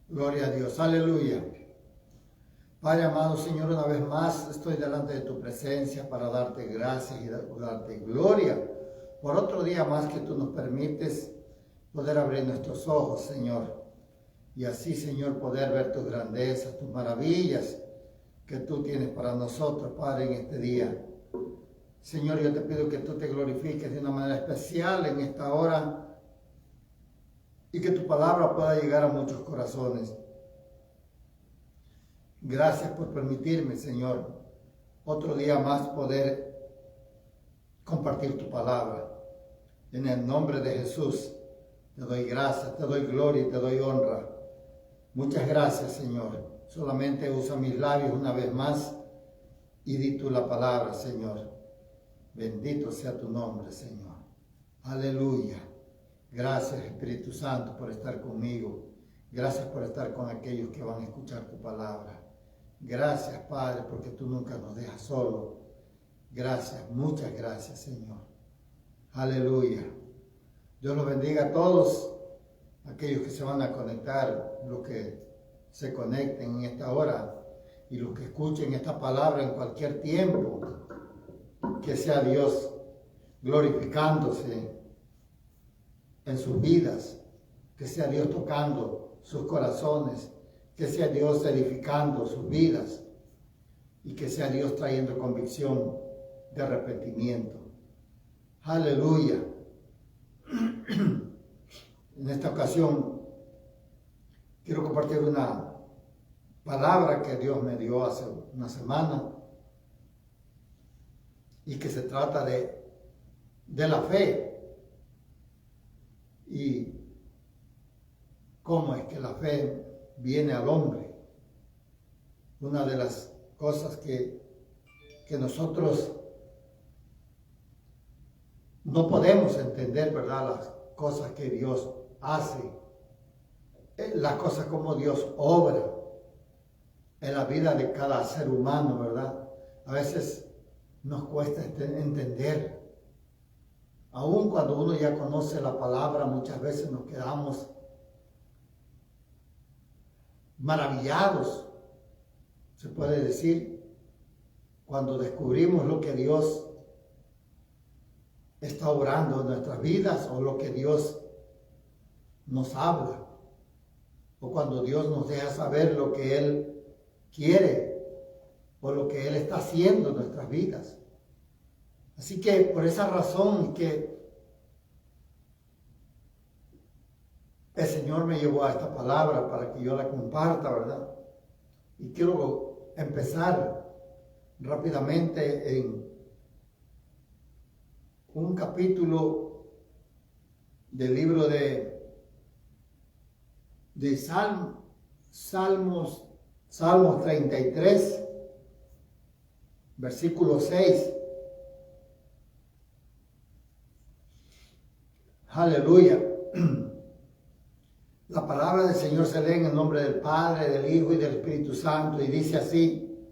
Gloria a Dios, aleluya. Padre amado Señor, una vez más estoy delante de tu presencia para darte gracias y darte gloria por otro día más que tú nos permites poder abrir nuestros ojos, Señor. Y así, Señor, poder ver tus grandezas, tus maravillas que tú tienes para nosotros, Padre, en este día. Señor, yo te pido que tú te glorifiques de una manera especial en esta hora y que tu palabra pueda llegar a muchos corazones. Gracias por permitirme, Señor, otro día más poder compartir tu palabra. En el nombre de Jesús, te doy gracias, te doy gloria y te doy honra. Muchas gracias, Señor. Solamente usa mis labios una vez más y di tú la palabra, Señor. Bendito sea tu nombre, Señor. Aleluya. Gracias, Espíritu Santo, por estar conmigo. Gracias por estar con aquellos que van a escuchar tu palabra. Gracias, Padre, porque tú nunca nos dejas solos. Gracias, muchas gracias, Señor. Aleluya. Dios los bendiga a todos aquellos que se van a conectar, los que se conecten en esta hora y los que escuchen esta palabra en cualquier tiempo. Que sea Dios glorificándose en sus vidas, que sea Dios tocando sus corazones, que sea Dios edificando sus vidas y que sea Dios trayendo convicción de arrepentimiento. Aleluya. En esta ocasión quiero compartir una palabra que Dios me dio hace una semana y que se trata de la fe y cómo es que la fe viene al hombre. Una de las cosas que nosotros no podemos entender, ¿verdad? Las cosas que Dios hace, las cosas como Dios obra en la vida de cada ser humano, ¿verdad? A veces nos cuesta entender. Aun cuando uno ya conoce la palabra, muchas veces nos quedamos maravillados, se puede decir, cuando descubrimos lo que Dios está obrando en nuestras vidas o lo que Dios nos habla o cuando Dios nos deja saber lo que Él quiere o lo que Él está haciendo en nuestras vidas. Así que por esa razón que el Señor me llevó a esta palabra para que yo la comparta, ¿verdad? Y quiero empezar rápidamente en un capítulo del libro de Salmos 33, versículo 6. Aleluya. La palabra del Señor se lee en el nombre del Padre, del Hijo y del Espíritu Santo y dice así: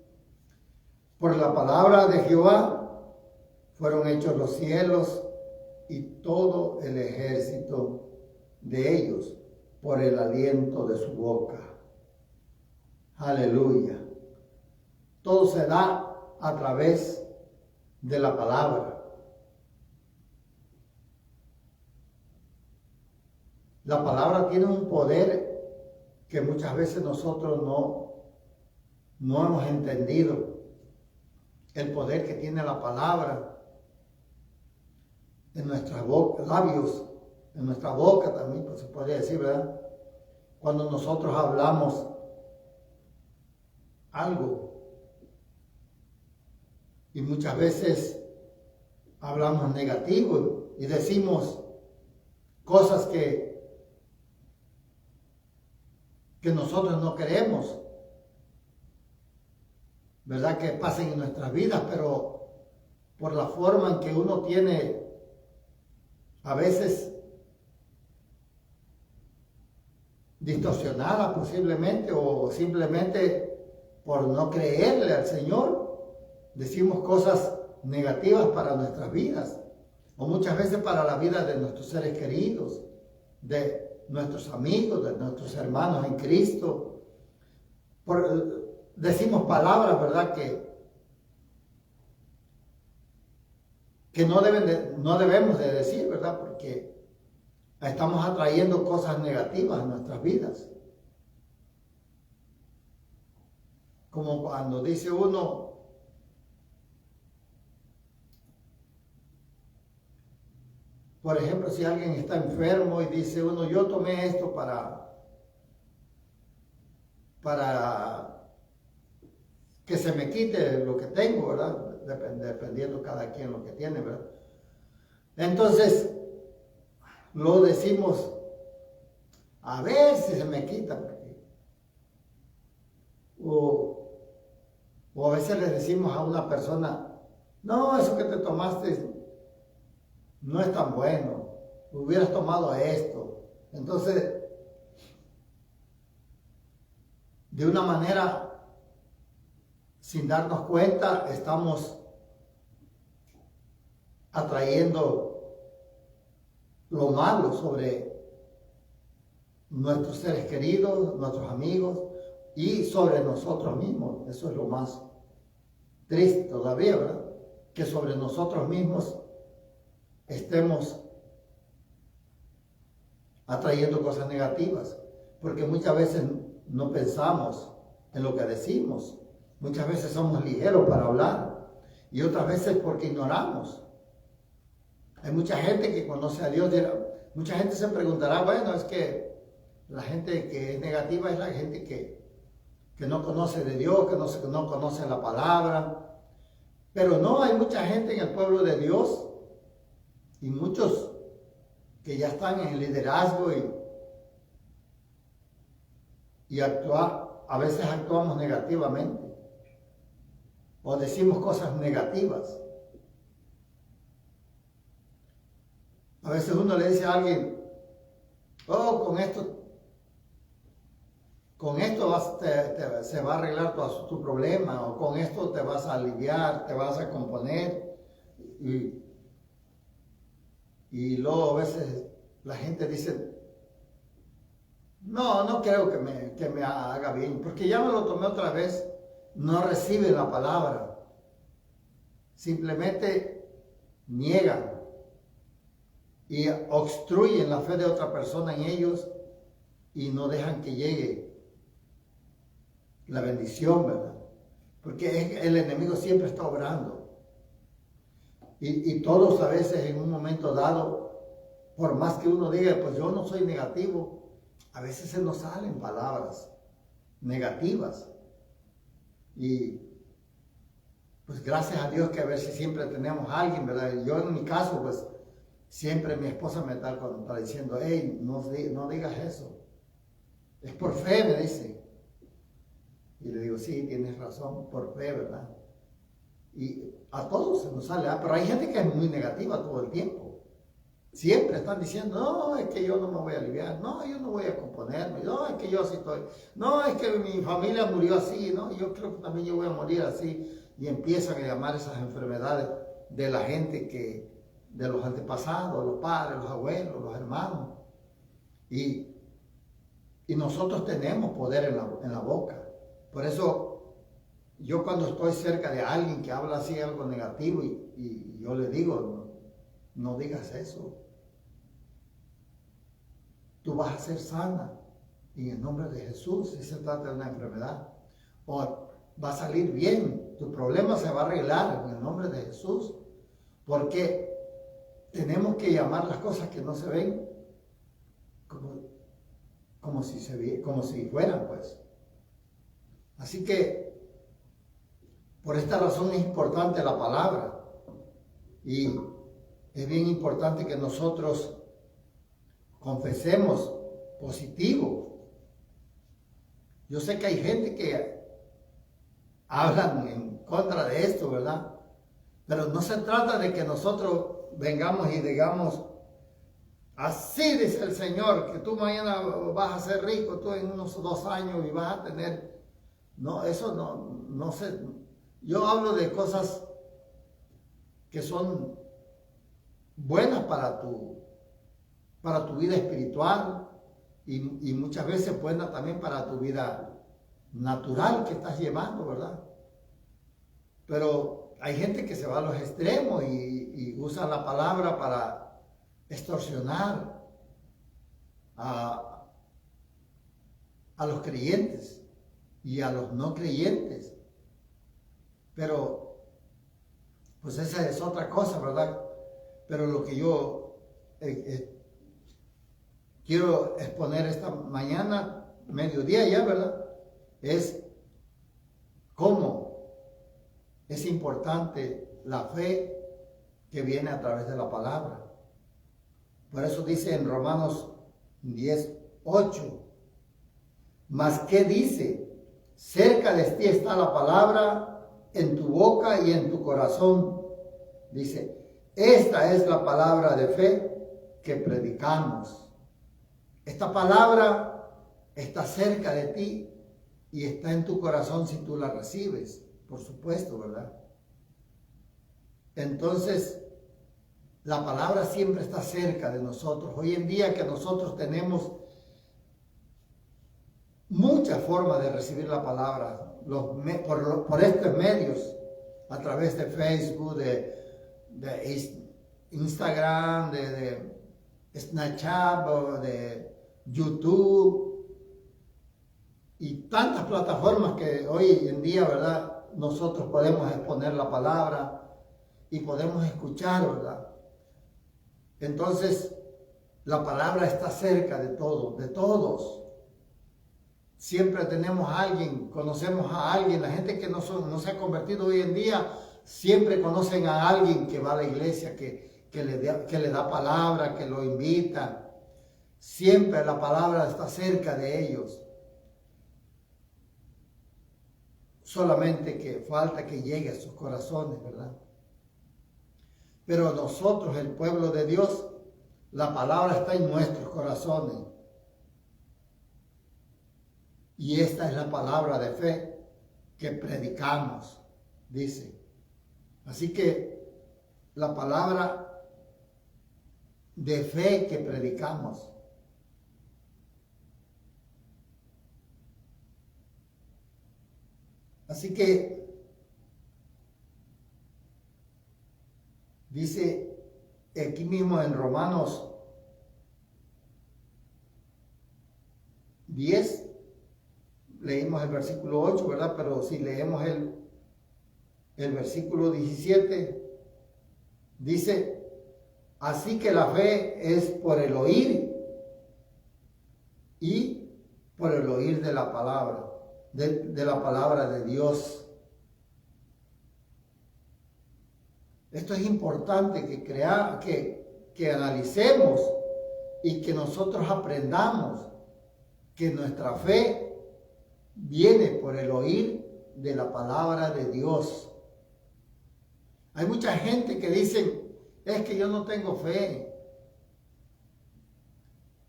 por la palabra de Jehová fueron hechos los cielos y todo el ejército de ellos por el aliento de su boca. Aleluya. Todo se da a través de la palabra. La palabra tiene un poder que muchas veces nosotros no hemos entendido. El poder que tiene la palabra en nuestros labios, en nuestra boca también, pues se podría decir, ¿verdad? Cuando nosotros hablamos algo y muchas veces hablamos negativo y decimos cosas que nosotros no queremos, ¿verdad? Que pasen en nuestras vidas, pero por la forma en que uno tiene a veces distorsionada posiblemente o simplemente por no creerle al Señor, decimos cosas negativas para nuestras vidas o muchas veces para la vida de nuestros seres queridos. de nuestros amigos, de nuestros hermanos en Cristo. Decimos palabras, ¿verdad? Que no debemos de decir, ¿verdad? Porque estamos atrayendo cosas negativas en nuestras vidas. Como cuando dice uno, por ejemplo, si alguien está enfermo y dice uno, yo tomé esto para que se me quite lo que tengo, ¿verdad? Dependiendo cada quien lo que tiene, ¿verdad? Entonces, lo decimos, a ver si se me quita. O a veces le decimos a una persona, no, eso que te tomaste no es tan bueno, hubieras tomado esto. Entonces, de una manera, sin darnos cuenta, estamos atrayendo lo malo sobre nuestros seres queridos, nuestros amigos y sobre nosotros mismos. Eso es lo más triste todavía, ¿verdad? Que sobre nosotros mismos estemos atrayendo cosas negativas, porque muchas veces no pensamos en lo que decimos, muchas veces somos ligeros para hablar y otras veces porque ignoramos. Hay mucha gente que conoce a Dios, mucha gente se preguntará, bueno, es que la gente que es negativa es la gente que no conoce de Dios, que no conoce la palabra, pero no, hay mucha gente en el pueblo de Dios y muchos que ya están en el liderazgo y a veces actuamos negativamente o decimos cosas negativas. A veces uno le dice a alguien, oh, con esto se va a arreglar tu problema, o con esto te vas a aliviar, te vas a componer. Y luego a veces la gente dice, no creo que me haga bien, porque ya me lo tomé otra vez. No reciben la palabra, simplemente niegan y obstruyen la fe de otra persona en ellos y no dejan que llegue la bendición, ¿verdad? Porque el enemigo siempre está obrando. Y todos a veces en un momento dado, por más que uno diga, pues yo no soy negativo, a veces se nos salen palabras negativas. Y pues gracias a Dios que a veces siempre tenemos a alguien, ¿verdad? Yo en mi caso, pues siempre mi esposa me está diciendo, hey, no digas eso. Es por fe, me dice. Y le digo, sí, tienes razón, por fe, ¿verdad? Y a todos se nos sale, pero hay gente que es muy negativa todo el tiempo. Siempre están diciendo, no, es que yo no me voy a aliviar, no, yo no voy a componerme, no, es que yo así estoy, no, es que mi familia murió así, no, yo creo que también yo voy a morir así. Y empiezan a llamar esas enfermedades de la gente de los antepasados, los padres, los abuelos, los hermanos. Y nosotros tenemos poder en la boca. Por eso yo cuando estoy cerca de alguien que habla así algo negativo y yo le digo, no digas eso. Tú vas a ser sana en el nombre de Jesús si se trata de una enfermedad. O va a salir bien, tu problema se va a arreglar en el nombre de Jesús. Porque tenemos que llamar las cosas que no se ven como si fueran, pues. Así que por esta razón es importante la palabra y es bien importante que nosotros confesemos positivo. Yo sé que hay gente que hablan en contra de esto, ¿verdad? Pero no se trata de que nosotros vengamos y digamos, así dice el Señor, que tú mañana vas a ser rico, tú en unos 2 años y vas a tener... No, eso no sé. Yo hablo de cosas que son buenas para para tu vida espiritual y muchas veces buena también para tu vida natural que estás llevando, ¿verdad? Pero hay gente que se va a los extremos y usa la palabra para extorsionar a los creyentes y a los no creyentes. Pero, pues esa es otra cosa, ¿verdad? Pero lo que yo quiero exponer esta mañana, mediodía ya, ¿verdad? Es cómo es importante la fe que viene a través de la palabra. Por eso dice en Romanos 10:8, mas ¿qué dice? Cerca de ti está la palabra, en tu boca y en tu corazón. Dice, esta es la palabra de fe que predicamos. Esta palabra está cerca de ti y está en tu corazón si tú la recibes, por supuesto, ¿verdad? Entonces, la palabra siempre está cerca de nosotros. Hoy en día que nosotros tenemos muchas formas de recibir la palabra, por estos medios, a través de Facebook, de Instagram, de Snapchat, de YouTube y tantas plataformas que hoy en día, ¿verdad? Nosotros podemos exponer la palabra y podemos escuchar, ¿verdad? Entonces, la palabra está cerca de todos, de todos. Siempre tenemos a alguien, conocemos a alguien. La gente que no se ha convertido hoy en día, siempre conocen a alguien que va a la iglesia, que le da palabra, que lo invita. Siempre la palabra está cerca de ellos. Solamente que falta que llegue a sus corazones, ¿verdad? Pero nosotros, el pueblo de Dios, la palabra está en nuestros corazones. Y esta es la palabra de fe que predicamos, dice. Así que la palabra de fe que predicamos. Así que dice aquí mismo en Romanos 10, leímos el versículo 8, ¿verdad? Pero si leemos el versículo 17, dice, así que la fe es por el oír y por el oír de la palabra, de la palabra de Dios. Esto es importante que analicemos y que nosotros aprendamos que nuestra fe viene por el oír de la palabra de Dios. Hay mucha gente que dice, es que yo no tengo fe.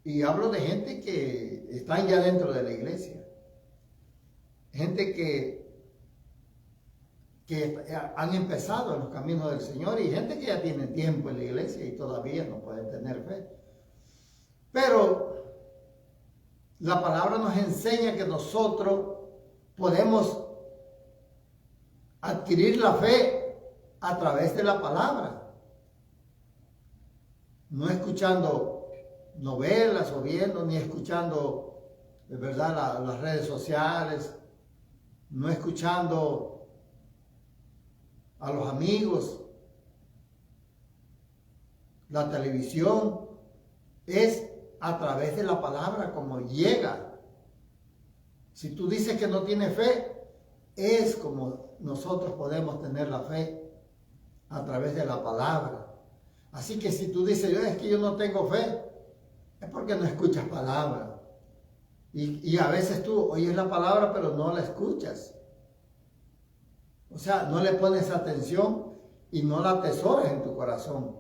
Y hablo de gente que están ya dentro de la iglesia. Gente que han empezado en los caminos del Señor y gente que ya tiene tiempo en la iglesia y todavía no pueden tener fe. Pero la palabra nos enseña que nosotros podemos adquirir la fe a través de la palabra. No escuchando novelas o viendo, ni escuchando, de verdad, las redes sociales, no escuchando a los amigos, la televisión. Es a través de la palabra como llega. Si tú dices que no tienes fe, es como nosotros podemos tener la fe a través de la palabra. Así que si tú dices, es que yo no tengo fe, es porque no escuchas palabra. Y a veces tú oyes la palabra, pero no la escuchas. O sea, no le pones atención y no la atesoras en tu corazón.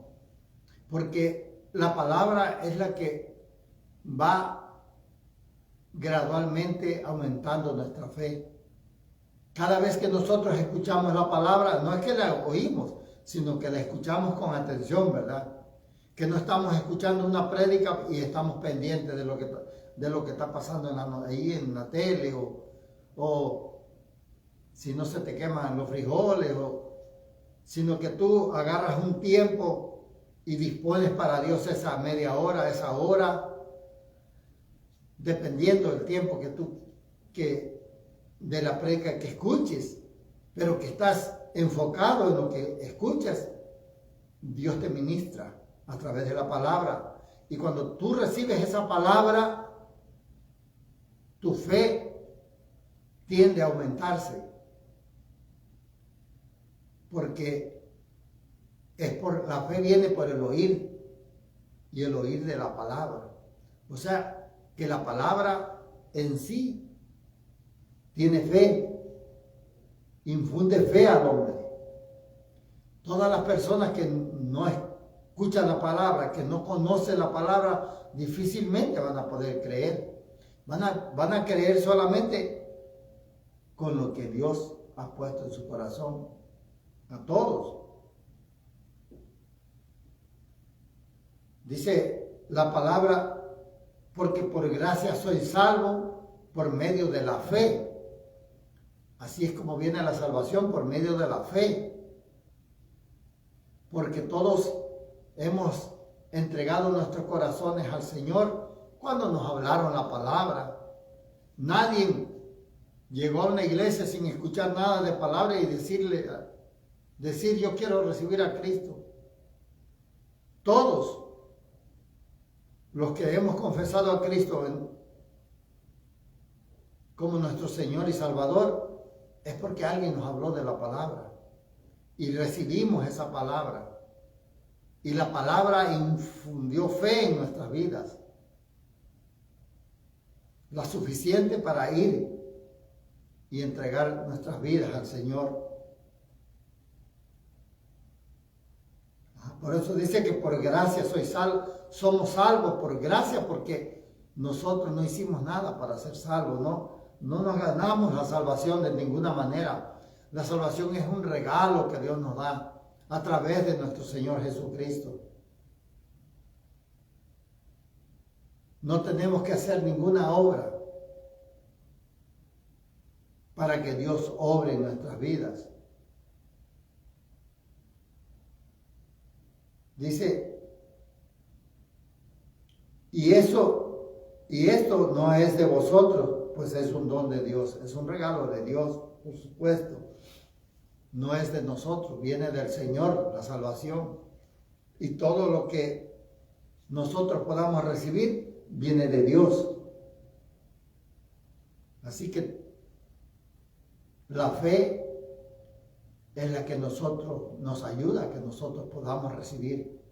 Porque la palabra es la que va gradualmente aumentando nuestra fe. Cada vez que nosotros escuchamos la palabra, no es que la oímos, sino que la escuchamos con atención, ¿verdad? que no estamos escuchando una prédica y estamos pendientes de lo que está pasando ahí en la tele, o si no se te queman los frijoles, sino que tú agarras un tiempo y dispones para Dios esa media hora, esa hora, dependiendo del tiempo de la prédica que escuches, pero que estás enfocado en lo que escuchas. Dios te ministra a través de la palabra, y cuando tú recibes esa palabra, tu fe tiende a aumentarse, porque la fe viene por el oír, y el oír de la palabra. O sea, que la palabra en sí tiene fe, infunde fe al hombre. Todas las personas que no escuchan la palabra, que no conocen la palabra, difícilmente van a poder creer. Van a creer solamente con lo que Dios ha puesto en su corazón. A todos. Dice la palabra, porque por gracia soy salvo por medio de la fe. Así es como viene la salvación, por medio de la fe. Porque todos hemos entregado nuestros corazones al Señor cuando nos hablaron la palabra. Nadie llegó a una iglesia sin escuchar nada de palabra y decir yo quiero recibir a Cristo. Todos los que hemos confesado a Cristo como nuestro Señor y Salvador, es porque alguien nos habló de la palabra y recibimos esa palabra, y la palabra infundió fe en nuestras vidas, la suficiente para ir y entregar nuestras vidas al Señor. Por eso dice que por gracia somos salvos por gracia, porque nosotros no hicimos nada para ser salvos, no nos ganamos la salvación de ninguna manera. La salvación es un regalo que Dios nos da a través de nuestro Señor Jesucristo. No tenemos que hacer ninguna obra para que Dios obre en nuestras vidas. Dice, y esto no es de vosotros, pues es un don de Dios, es un regalo de Dios, por supuesto. No es de nosotros, viene del Señor, la salvación. Y todo lo que nosotros podamos recibir viene de Dios. Así que la fe es la que nos ayuda a que nosotros podamos recibir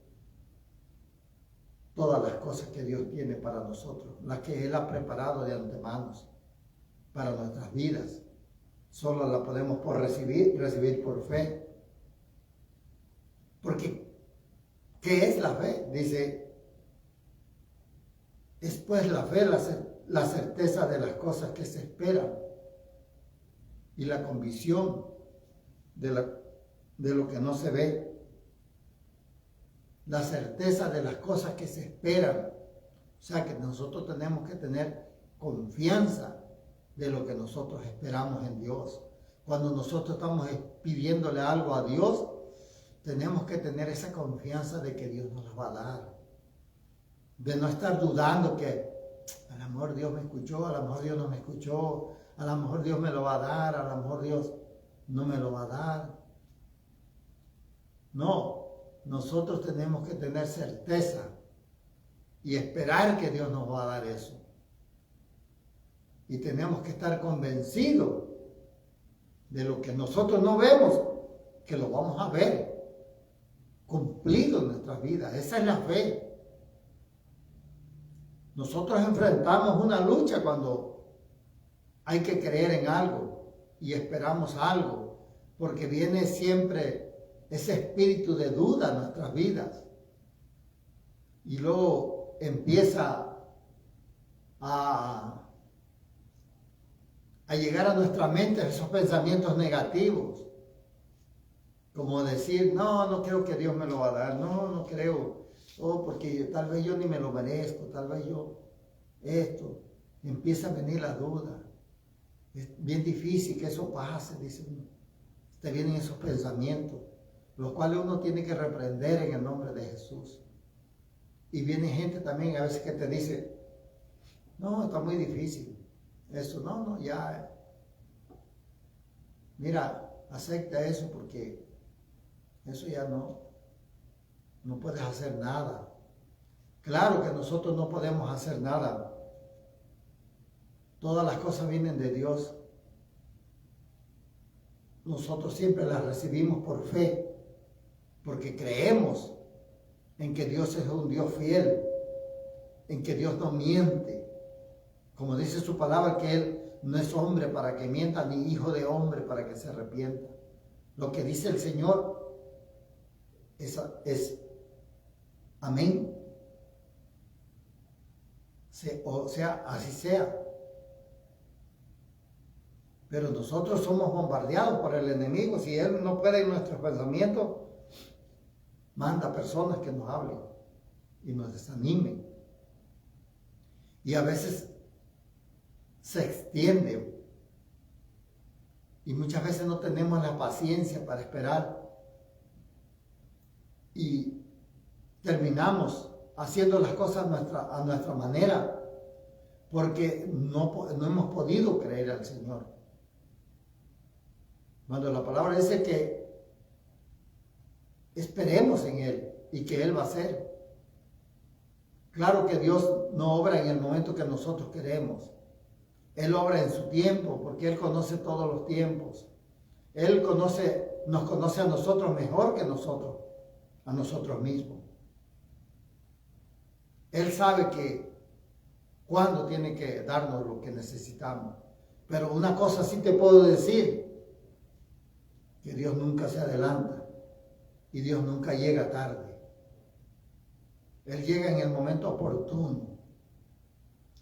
todas las cosas que Dios tiene para nosotros, las que Él ha preparado de antemano para nuestras vidas. Solo la podemos recibir por fe. Porque, ¿qué es la fe? Dice, es pues la fe la certeza de las cosas que se esperan y la convicción de lo que no se ve. La certeza de las cosas que se esperan. O sea que nosotros tenemos que tener confianza de lo que nosotros esperamos en Dios. Cuando nosotros estamos pidiéndole algo a Dios, tenemos que tener esa confianza de que Dios nos lo va a dar. De no estar dudando que a lo mejor Dios me escuchó, a lo mejor Dios no me escuchó, a lo mejor Dios me lo va a dar, a lo mejor Dios no me lo va a dar. No, nosotros tenemos que tener certeza y esperar que Dios nos va a dar eso. Y tenemos que estar convencidos de lo que nosotros no vemos, que lo vamos a ver cumplido en nuestras vidas. Esa es la fe. Nosotros enfrentamos una lucha cuando hay que creer en algo y esperamos algo, porque viene siempre ese espíritu de duda en nuestras vidas. Y luego empieza a llegar a nuestra mente esos pensamientos negativos, como decir, no creo que Dios me lo va a dar, no creo Oh, porque tal vez yo ni me lo merezco, tal vez yo esto. Empieza a venir la duda. Es bien difícil que eso pase, dice uno. Te vienen esos pensamientos, los cuales uno tiene que reprender en el nombre de Jesús. Y viene gente también a veces que te dice, no, está muy difícil. Eso, no, ya. Mira, acepta eso porque eso ya no puedes hacer nada. Claro que nosotros no podemos hacer nada. Todas las cosas vienen de Dios. Nosotros siempre las recibimos por fe, porque creemos en que Dios es un Dios fiel, en que Dios no miente. Como dice su palabra, que Él no es hombre para que mienta, ni hijo de hombre para que se arrepienta. Lo que dice el Señor es amén. O sea, así sea. Pero nosotros somos bombardeados por el enemigo. Si él no puede en nuestros pensamientos, manda personas que nos hablen y nos desanimen. Y a veces se extiende. Y muchas veces no tenemos la paciencia para esperar. Y terminamos haciendo las cosas a nuestra manera, porque no hemos podido creer al Señor. Cuando la palabra dice que esperemos en Él y que Él va a hacer. Claro que Dios no obra en el momento que nosotros queremos. Él obra en su tiempo, porque Él conoce todos los tiempos. Él nos conoce a nosotros mejor que nosotros, a nosotros mismos. Él sabe cuándo tiene que darnos lo que necesitamos. Pero una cosa sí te puedo decir, que Dios nunca se adelanta y Dios nunca llega tarde. Él llega en el momento oportuno.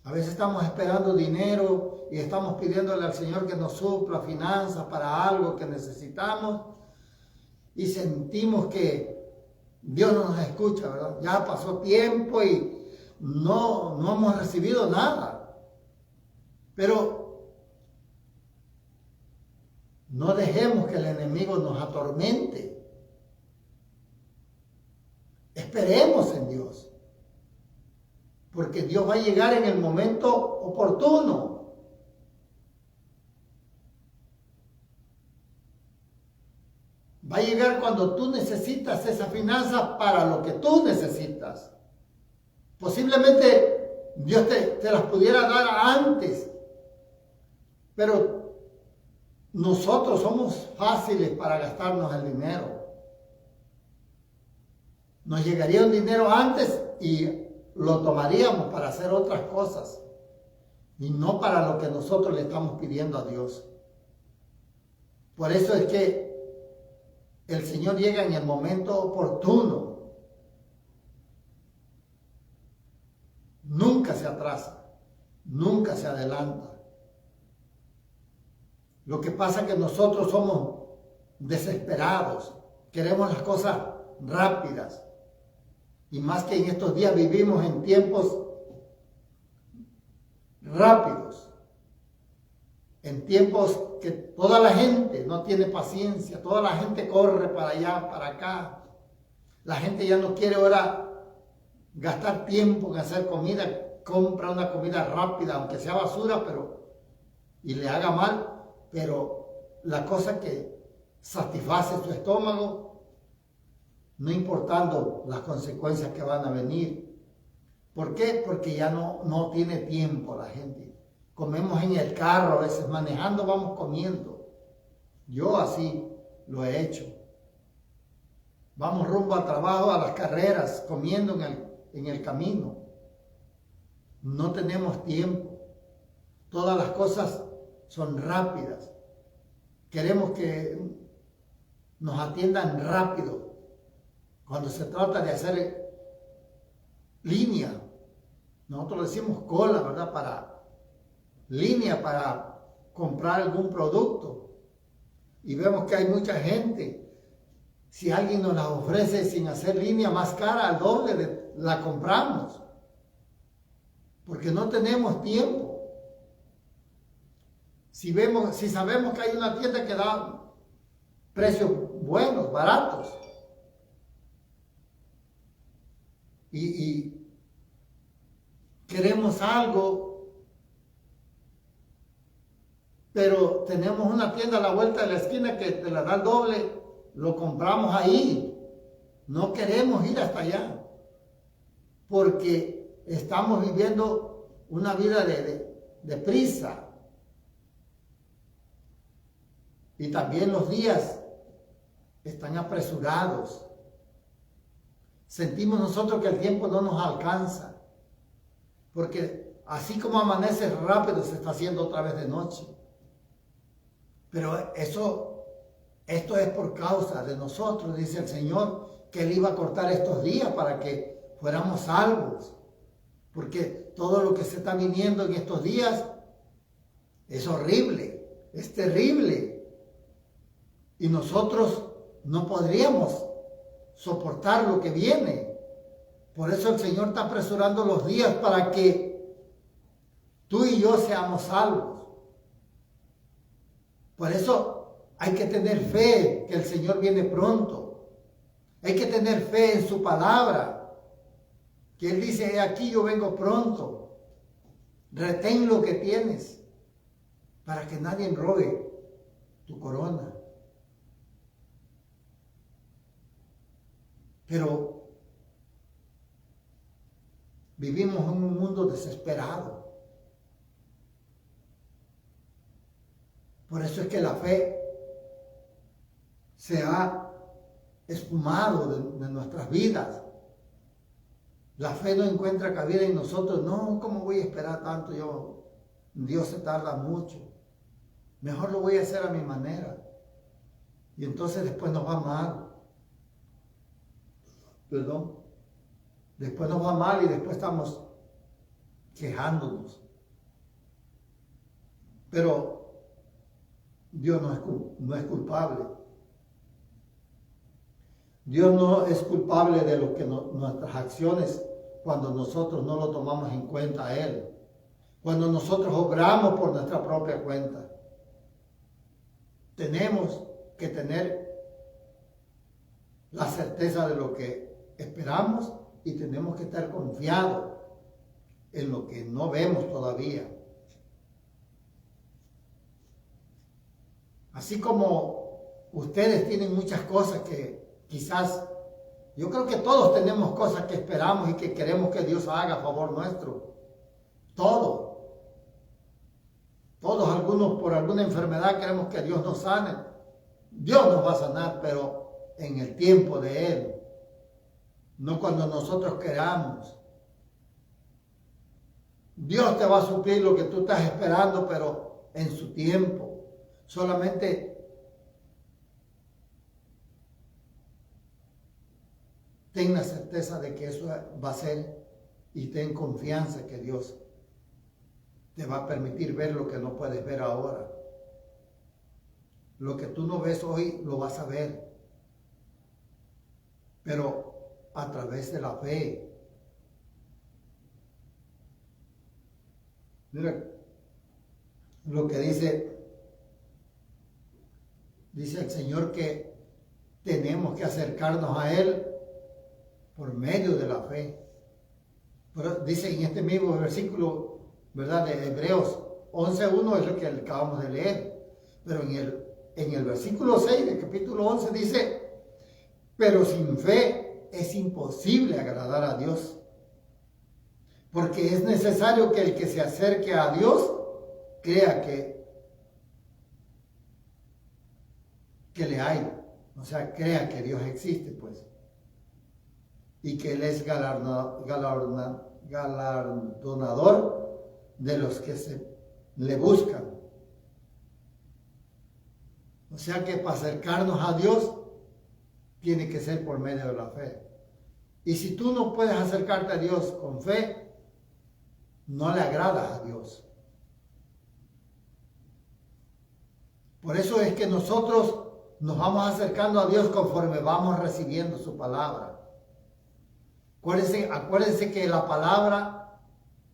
A veces estamos esperando dinero y estamos pidiéndole al Señor que nos supla finanzas para algo que necesitamos y sentimos que Dios no nos escucha, ¿verdad? Ya pasó tiempo y no hemos recibido nada. Pero no dejemos que el enemigo nos atormente. Esperemos en Dios. Porque Dios va a llegar en el momento oportuno. Va a llegar cuando tú necesitas esa finanza para lo que tú necesitas. Posiblemente Dios te las pudiera dar antes. Pero nosotros somos fáciles para gastarnos el dinero. Nos llegaría un dinero antes y lo tomaríamos para hacer otras cosas y no para lo que nosotros le estamos pidiendo a Dios. Por eso es que el Señor llega en el momento oportuno. Nunca se atrasa, nunca se adelanta. Lo que pasa es que nosotros somos desesperados, queremos las cosas rápidas. Y más que en estos días vivimos en tiempos rápidos, en tiempos que toda la gente no tiene paciencia, toda la gente corre para allá, para acá. La gente ya no quiere ahora gastar tiempo en hacer comida, compra una comida rápida, aunque sea basura, y le haga mal. Pero la cosa que satisface su estómago, no importando las consecuencias que van a venir. ¿Por qué? Porque ya no tiene tiempo la gente. Comemos en el carro, a veces manejando vamos comiendo. Yo así lo he hecho. Vamos rumbo al trabajo, a las carreras, comiendo en el camino. No tenemos tiempo. Todas las cosas son rápidas. Queremos que nos atiendan rápido. Cuando se trata de hacer línea, nosotros decimos cola, ¿verdad? Línea para comprar algún producto. Y vemos que hay mucha gente. Si alguien nos la ofrece sin hacer línea más cara, al doble la compramos, porque no tenemos tiempo. Si sabemos que hay una tienda que da precios buenos, baratos, y queremos algo, pero tenemos una tienda a la vuelta de la esquina que te la da el doble, lo compramos ahí. No queremos ir hasta allá, porque estamos viviendo una vida de prisa. Y también los días están apresurados. Sentimos nosotros que el tiempo no nos alcanza, porque así como amanece rápido, se está haciendo otra vez de noche. Pero esto es por causa de nosotros, dice el Señor, que Él iba a cortar estos días para que fuéramos salvos. Porque todo lo que se está viniendo en estos días es horrible, es terrible. Y nosotros no podríamos soportar lo que viene. Por eso el Señor está apresurando los días para que tú y yo seamos salvos. Por eso hay que tener fe que el Señor viene pronto. Hay que tener fe en su palabra. Que Él dice, aquí yo vengo pronto. Retén lo que tienes para que nadie robe tu corona. Pero vivimos en un mundo desesperado. Por eso es que la fe se ha esfumado de nuestras vidas. La fe no encuentra cabida en nosotros. No, ¿cómo voy a esperar tanto? Dios se tarda mucho. Mejor lo voy a hacer a mi manera. Y entonces después nos va mal. Perdón. Después nos va mal y después estamos quejándonos. Pero Dios no es culpable. Dios no es culpable de lo que nuestras acciones cuando nosotros no lo tomamos en cuenta a Él. Cuando nosotros obramos por nuestra propia cuenta. Tenemos que tener la certeza de lo que esperamos y tenemos que estar confiados en lo que no vemos todavía. Así como ustedes tienen muchas cosas que quizás, yo creo que todos tenemos cosas que esperamos y que queremos que Dios haga a favor nuestro. Todos, algunos por alguna enfermedad queremos que Dios nos sane. Dios nos va a sanar, pero en el tiempo de Él. No cuando nosotros queramos. Dios te va a suplir lo que tú estás esperando, pero en su tiempo. Solamente ten la certeza de que eso va a ser y ten confianza que Dios te va a permitir ver lo que no puedes ver ahora. Lo que tú no ves hoy lo vas a ver, pero a través de la fe. Mira lo que dice el Señor, que tenemos que acercarnos a Él por medio de la fe. Pero dice en este mismo versículo, ¿verdad?, de Hebreos 11:1, es lo que acabamos de leer. Pero en el versículo 6 del capítulo 11 dice, pero sin fe es imposible agradar a Dios. Porque es necesario que el que se acerque a Dios crea que le hay. O sea, crea que Dios existe, pues. Y que Él es galardonador de los que le buscan. O sea que para acercarnos a Dios tiene que ser por medio de la fe. Y si tú no puedes acercarte a Dios con fe, no le agradas a Dios. Por eso es que nosotros nos vamos acercando a Dios conforme vamos recibiendo su palabra. Acuérdense que la palabra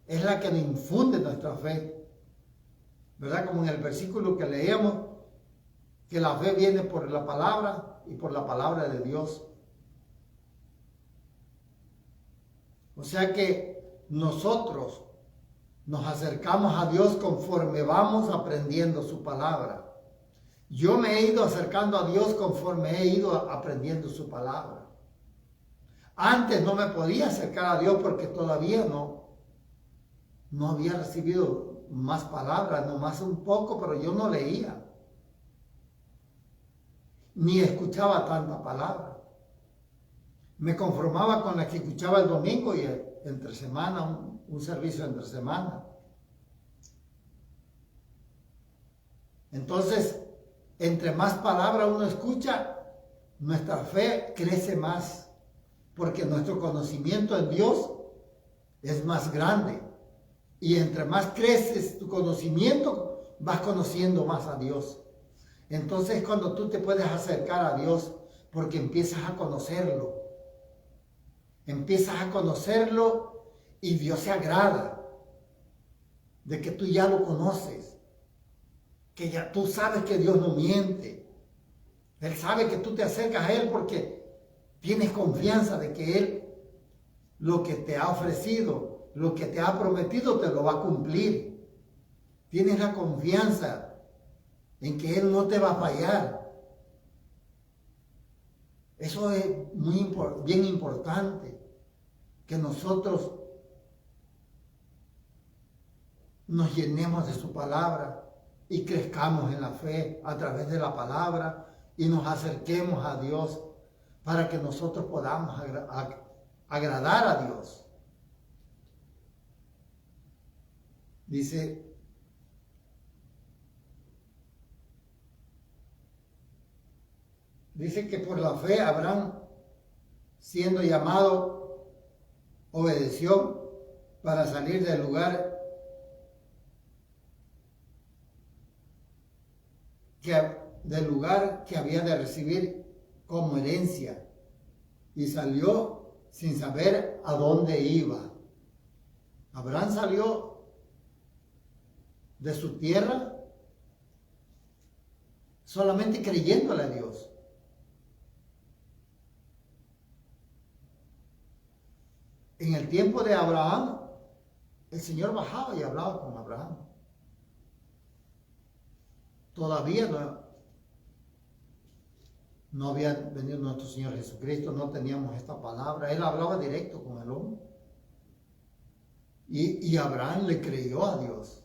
es la que nos infunde nuestra fe. ¿Verdad? Como en el versículo que leíamos, que la fe viene por la palabra y por la palabra de Dios. O sea que nosotros nos acercamos a Dios conforme vamos aprendiendo su palabra. Yo me he ido acercando a Dios conforme he ido aprendiendo su palabra. Antes no me podía acercar a Dios porque todavía no había recibido más palabras, nomás un poco, pero yo no leía. Ni escuchaba tanta palabra. Me conformaba con la que escuchaba el domingo y entre semana, un servicio entre semana. Entonces, entre más palabra uno escucha, nuestra fe crece más, porque nuestro conocimiento en Dios es más grande. Y entre más creces tu conocimiento, vas conociendo más a Dios. Entonces, cuando tú te puedes acercar a Dios, porque empiezas a conocerlo. Empiezas a conocerlo y Dios se agrada de que tú ya lo conoces. Que ya tú sabes que Dios no miente. Él sabe que tú te acercas a Él porque tienes confianza de que Él lo que te ha ofrecido, lo que te ha prometido, te lo va a cumplir. Tienes la confianza en que Él no te va a fallar. Eso es bien importante, que nosotros nos llenemos de su palabra y crezcamos en la fe a través de la palabra y nos acerquemos a Dios para que nosotros podamos agradar a Dios. Dice que por la fe Abraham, siendo llamado, obedeció para salir del lugar que había de recibir como herencia, y salió sin saber a dónde iba. Abraham salió de su tierra solamente creyéndole a Dios. En el tiempo de Abraham, el Señor bajaba y hablaba con Abraham. Todavía no había venido nuestro Señor Jesucristo, no teníamos esta palabra. Él hablaba directo con el hombre. Y Abraham le creyó a Dios.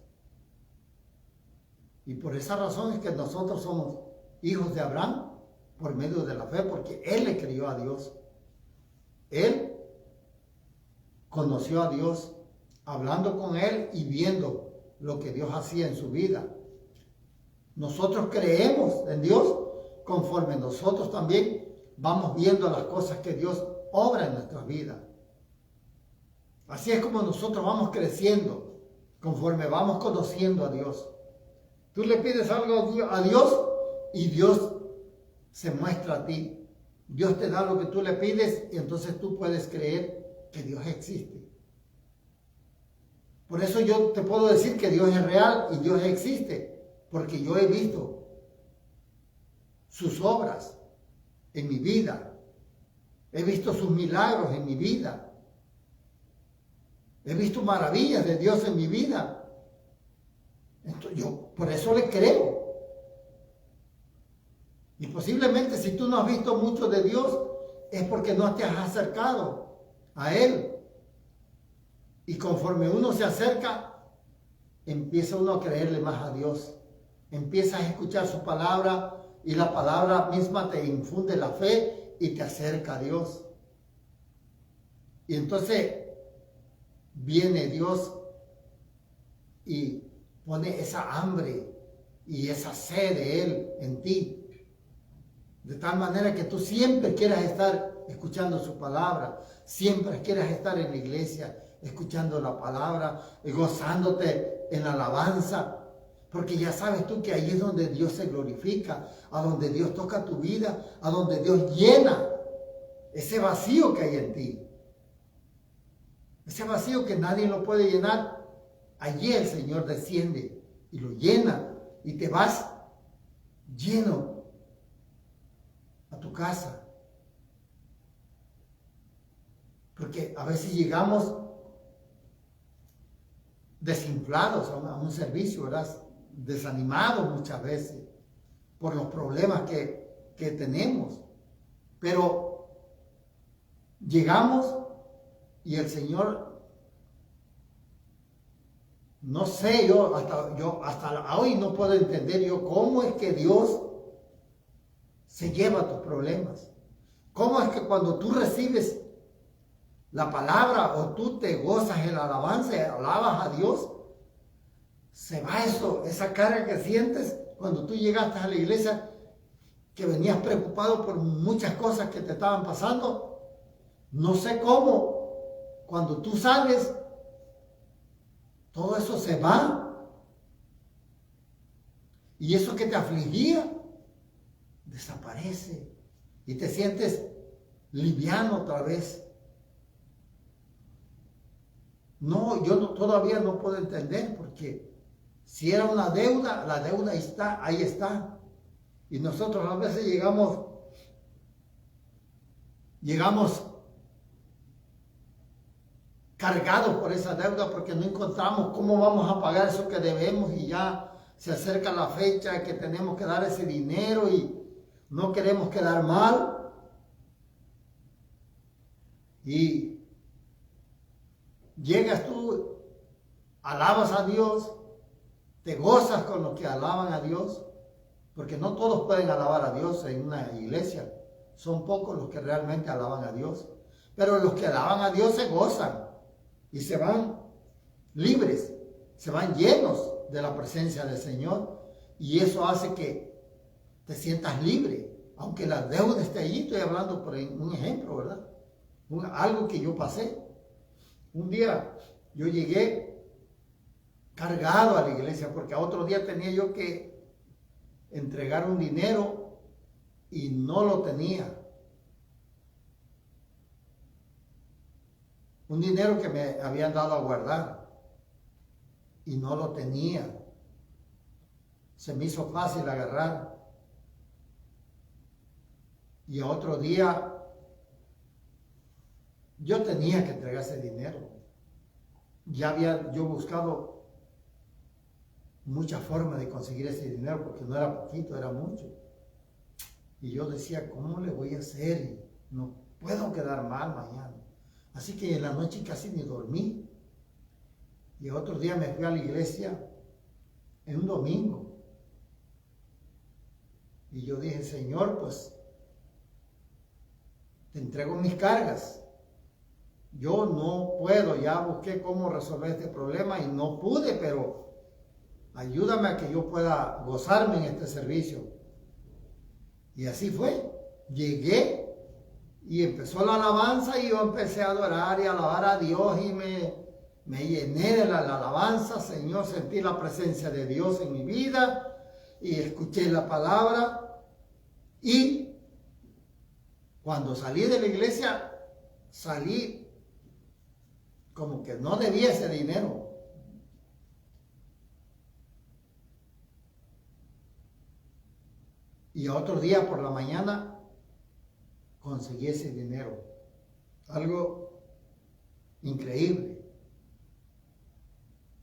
Y por esa razón es que nosotros somos hijos de Abraham por medio de la fe, porque él le creyó a Dios. Él conoció a Dios, hablando con Él y viendo lo que Dios hacía en su vida. Nosotros creemos en Dios conforme nosotros también vamos viendo las cosas que Dios obra en nuestras vidas. Así es como nosotros vamos creciendo, conforme vamos conociendo a Dios. Tú le pides algo a Dios y Dios se muestra a ti. Dios te da lo que tú le pides y entonces tú puedes creer que Dios existe. Por eso yo te puedo decir que Dios es real y Dios existe, porque yo he visto sus obras en mi vida, he visto sus milagros en mi vida, he visto maravillas de Dios en mi vida. Entonces, yo por eso le creo. Y posiblemente si tú no has visto mucho de Dios, es porque no te has acercado a Él. Y conforme uno se acerca, empieza uno a creerle más a Dios. Empiezas a escuchar su palabra y la palabra misma te infunde la fe y te acerca a Dios. Y entonces viene Dios y pone esa hambre y esa sed de Él en ti. De tal manera que tú siempre quieras estar escuchando su palabra, siempre quieras estar en la iglesia, escuchando la palabra, gozándote en la alabanza, porque ya sabes tú que ahí es donde Dios se glorifica, a donde Dios toca tu vida, a donde Dios llena ese vacío que hay en ti. ese vacío que nadie lo puede llenar, allí el Señor desciende y lo llena y te vas lleno a tu casa. Porque a veces llegamos desinflados a un servicio, ¿verdad? Desanimados muchas veces por los problemas que tenemos. Pero llegamos y el Señor, no sé, yo hasta hoy no puedo entender yo cómo es que Dios se lleva tus problemas. ¿Cómo es que cuando tú recibes la palabra o tú te gozas en la alabanza y alabas a Dios, se va esa carga que sientes cuando tú llegaste a la iglesia, que venías preocupado por muchas cosas que te estaban pasando? No sé cómo, cuando tú sales, todo eso se va. Y eso que te afligía, desaparece. Y te sientes liviano otra vez. No, todavía no puedo entender, porque si era una deuda, la deuda ahí está. Y nosotros a veces llegamos cargados por esa deuda porque no encontramos cómo vamos a pagar eso que debemos, y ya se acerca la fecha que tenemos que dar ese dinero y no queremos quedar mal. Y llegas tú, alabas a Dios, te gozas con los que alaban a Dios, porque no todos pueden alabar a Dios en una iglesia. Son pocos los que realmente alaban a Dios. Pero los que alaban a Dios se gozan y se van libres, se van llenos de la presencia del Señor. Y eso hace que te sientas libre, aunque la deuda esté allí. Estoy hablando por un ejemplo, ¿verdad? Algo que yo pasé. Un día yo llegué cargado a la iglesia porque a otro día tenía yo que entregar un dinero y no lo tenía. Un dinero que me habían dado a guardar y no lo tenía. Se me hizo fácil agarrar. Y a otro día yo tenía que entregar ese dinero. Ya había yo buscado muchas formas de conseguir ese dinero, porque no era poquito, era mucho. Y yo decía, ¿cómo le voy a hacer? No puedo quedar mal mañana. Así que en la noche casi ni dormí. Y otro día me fui a la iglesia en un domingo. Y yo dije, Señor, pues te entrego mis cargas. Yo no puedo, ya busqué cómo resolver este problema y no pude, pero ayúdame a que yo pueda gozarme en este servicio. Y así fue. Llegué y empezó la alabanza y yo empecé a adorar y a alabar a Dios y me llené de la alabanza. Señor, sentí la presencia de Dios en mi vida y escuché la palabra. Y cuando salí de la iglesia, salí como que no debía ese dinero. Y otro día por la mañana conseguí ese dinero. Algo increíble.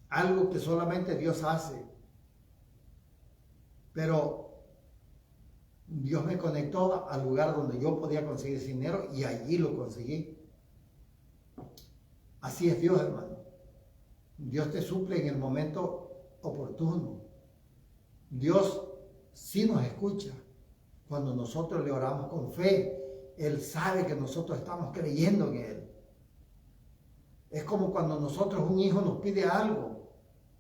Algo que solamente Dios hace. Pero Dios me conectó al lugar donde yo podía conseguir ese dinero y allí lo conseguí. Así es Dios, hermano. Dios te suple en el momento oportuno. Dios sí nos escucha cuando nosotros le oramos con fe. Él sabe que nosotros estamos creyendo en Él. Es como cuando nosotros, un hijo nos pide algo,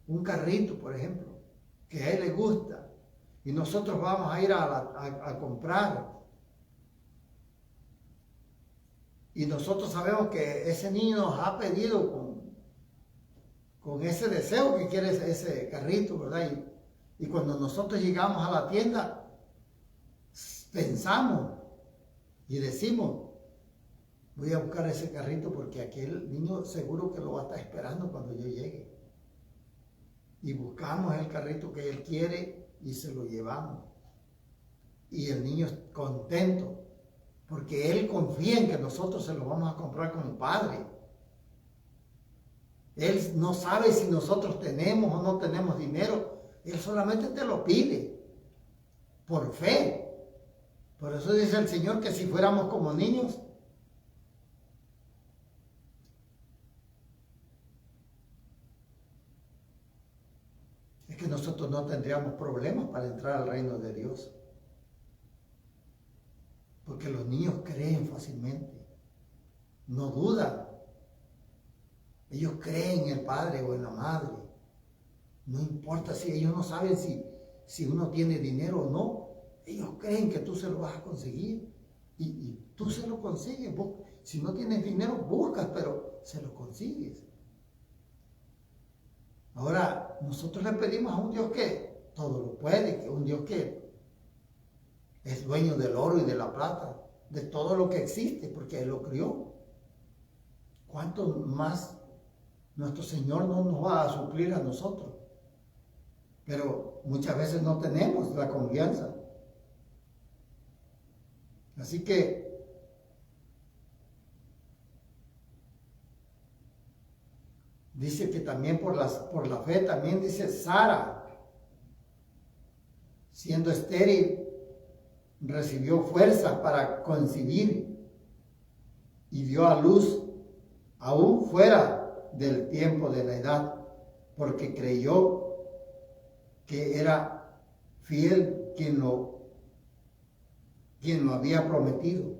un carrito, por ejemplo, que a él le gusta, y nosotros vamos a ir a comprar. Y nosotros sabemos que ese niño nos ha pedido con ese deseo que quiere ese carrito, ¿verdad? Y cuando nosotros llegamos a la tienda, pensamos y decimos, voy a buscar ese carrito porque aquel niño seguro que lo va a estar esperando cuando yo llegue. Y buscamos el carrito que él quiere y se lo llevamos. Y el niño es contento porque él confía en que nosotros se lo vamos a comprar como padre. Él no sabe si nosotros tenemos o no tenemos dinero. Él solamente te lo pide por fe. Por eso dice el Señor que si fuéramos como niños, es que nosotros no tendríamos problemas para entrar al reino de Dios. Porque los niños creen fácilmente, no dudan. Ellos creen en el padre o en la madre. No importa si ellos no saben si uno tiene dinero o no. Ellos creen que tú se lo vas a conseguir. Y tú se lo consigues. Si no tienes dinero, buscas, pero se lo consigues. Ahora, nosotros le pedimos a un Dios que todo lo puede, que un Dios que es dueño del oro y de la plata, de todo lo que existe, porque Él lo crió. ¿Cuánto más nuestro Señor no nos va a suplir a nosotros? Pero muchas veces no tenemos la confianza. Así que dice que también por la fe, también dice Sara, siendo estéril, recibió fuerzas para concebir y dio a luz aún fuera del tiempo de la edad, porque creyó que era fiel quien lo había prometido.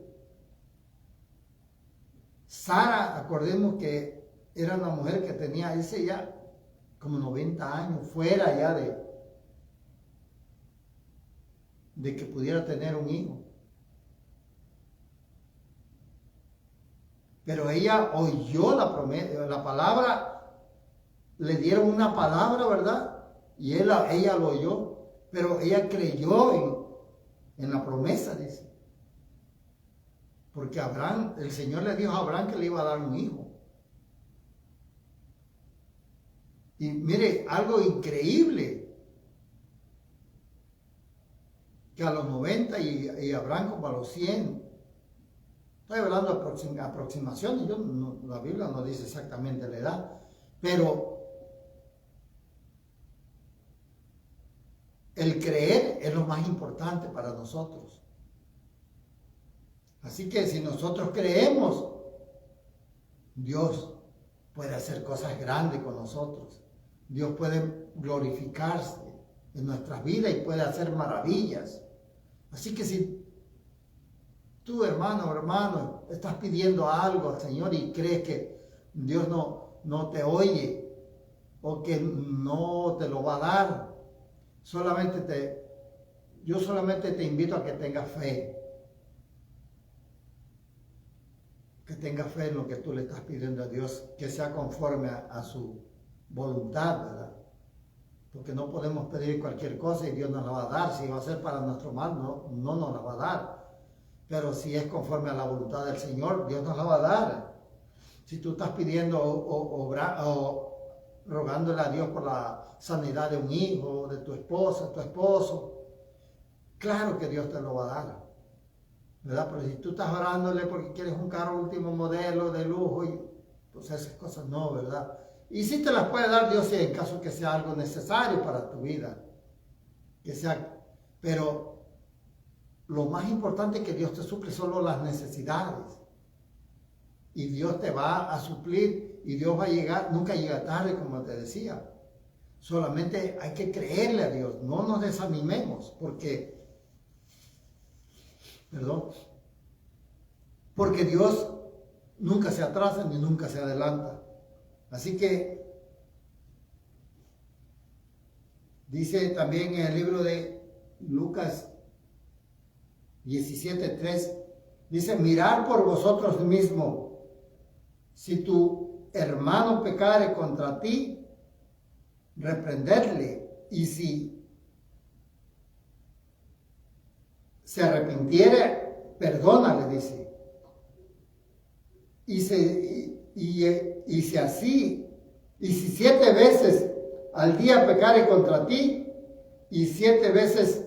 Sara, acordemos que era una mujer que tenía ese ya como 90 años, fuera ya de que pudiera tener un hijo. Pero ella oyó la palabra, le dieron una palabra, ¿verdad? Y ella lo oyó, pero ella creyó en la promesa, dice. Porque el Señor le dijo a Abraham que le iba a dar un hijo. Y mire, algo increíble, que a los 90 y Abraham como a los 100, estoy hablando de aproximaciones, la Biblia no dice exactamente la edad, pero el creer es lo más importante para nosotros. Así que si nosotros creemos, Dios puede hacer cosas grandes con nosotros. Dios puede glorificarse en nuestras vidas y puede hacer maravillas. Así que si tú, hermano, estás pidiendo algo al Señor y crees que Dios no te oye o que no te lo va a dar, yo solamente te invito a que tengas fe. Que tengas fe en lo que tú le estás pidiendo a Dios, que sea conforme a su voluntad, ¿verdad? Porque no podemos pedir cualquier cosa y Dios nos la va a dar. Si va a ser para nuestro mal, no nos la va a dar. Pero si es conforme a la voluntad del Señor, Dios nos la va a dar. Si tú estás pidiendo o rogándole a Dios por la sanidad de un hijo, de tu esposa, tu esposo, claro que Dios te lo va a dar, ¿verdad? Pero si tú estás orándole porque quieres un carro último modelo de lujo, pues esas cosas no, ¿verdad? Y sí te las puede dar Dios si en caso que sea algo necesario para tu vida. Pero lo más importante es que Dios te suple solo las necesidades. Y Dios te va a suplir y Dios va a llegar, nunca llega tarde, como te decía. Solamente hay que creerle a Dios, no nos desanimemos, porque Dios nunca se atrasa ni nunca se adelanta. Así que dice también en el libro de Lucas 17:3, dice, mirad por vosotros mismos, si tu hermano pecare contra ti, reprenderle, y si se arrepintiere, perdónale, dice. y si así, y si 7 veces al día pecare contra ti, y 7 veces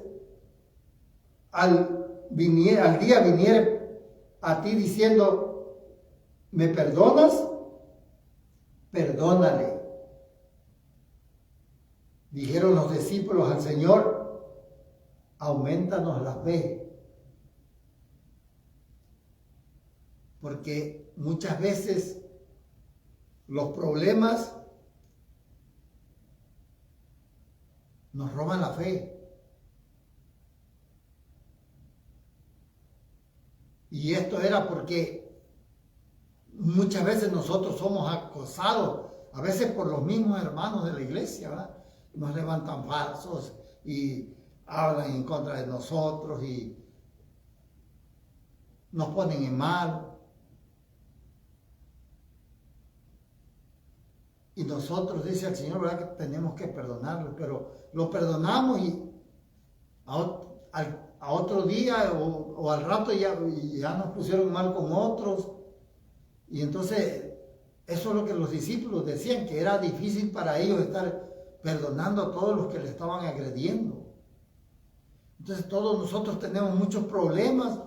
al día viniere a ti diciendo, ¿me perdonas? Perdónale. Dijeron los discípulos al Señor, aumentanos la fe. Porque muchas veces los problemas nos roban la fe. Y esto era porque muchas veces nosotros somos acosados, a veces por los mismos hermanos de la iglesia, ¿verdad? Nos levantan falsos y hablan en contra de nosotros y nos ponen en mal. Y nosotros, dice el Señor, ¿verdad?, que tenemos que perdonarlo, pero lo perdonamos y a otro día o al rato ya nos pusieron mal con otros. Y entonces, eso es lo que los discípulos decían, que era difícil para ellos estar perdonando a todos los que le estaban agrediendo. Entonces, todos nosotros tenemos muchos problemas,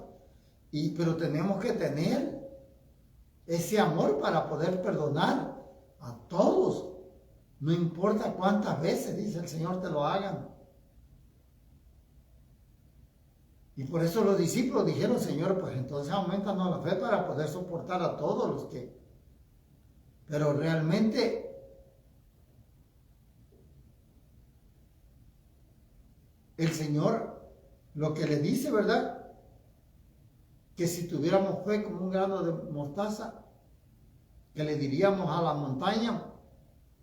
pero tenemos que tener ese amor para poder perdonar a todos, no importa cuántas veces, dice el Señor, te lo hagan. Y por eso los discípulos dijeron, Señor, pues entonces aumentanos la fe para poder soportar a todos los que... Pero realmente el Señor lo que le dice, ¿verdad?, que si tuviéramos fe como un grano de mostaza, que le diríamos a la montaña,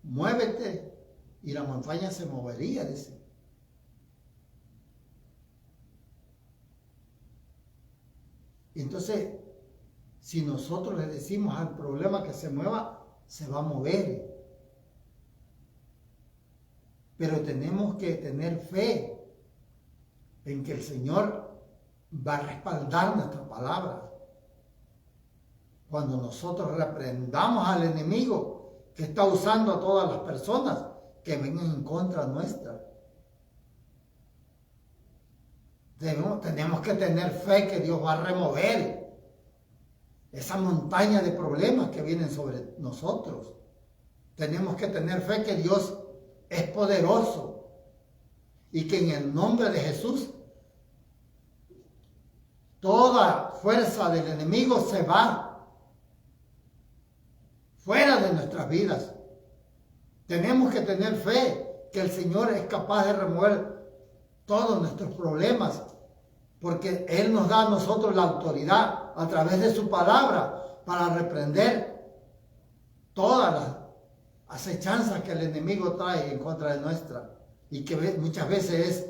muévete, y la montaña se movería, dice. Entonces, si nosotros le decimos al problema que se mueva, se va a mover. Pero tenemos que tener fe en que el Señor va a respaldar nuestra palabra. Cuando nosotros reprendamos al enemigo que está usando a todas las personas que vengan en contra nuestra. Tenemos que tener fe que Dios va a remover esa montaña de problemas que vienen sobre nosotros. Tenemos que tener fe que Dios es poderoso y que en el nombre de Jesús toda fuerza del enemigo se va fuera de nuestras vidas. Tenemos que tener fe que el Señor es capaz de remover todos nuestros problemas, porque Él nos da a nosotros la autoridad a través de su palabra para reprender todas las acechanzas que el enemigo trae en contra de nuestra, y que muchas veces es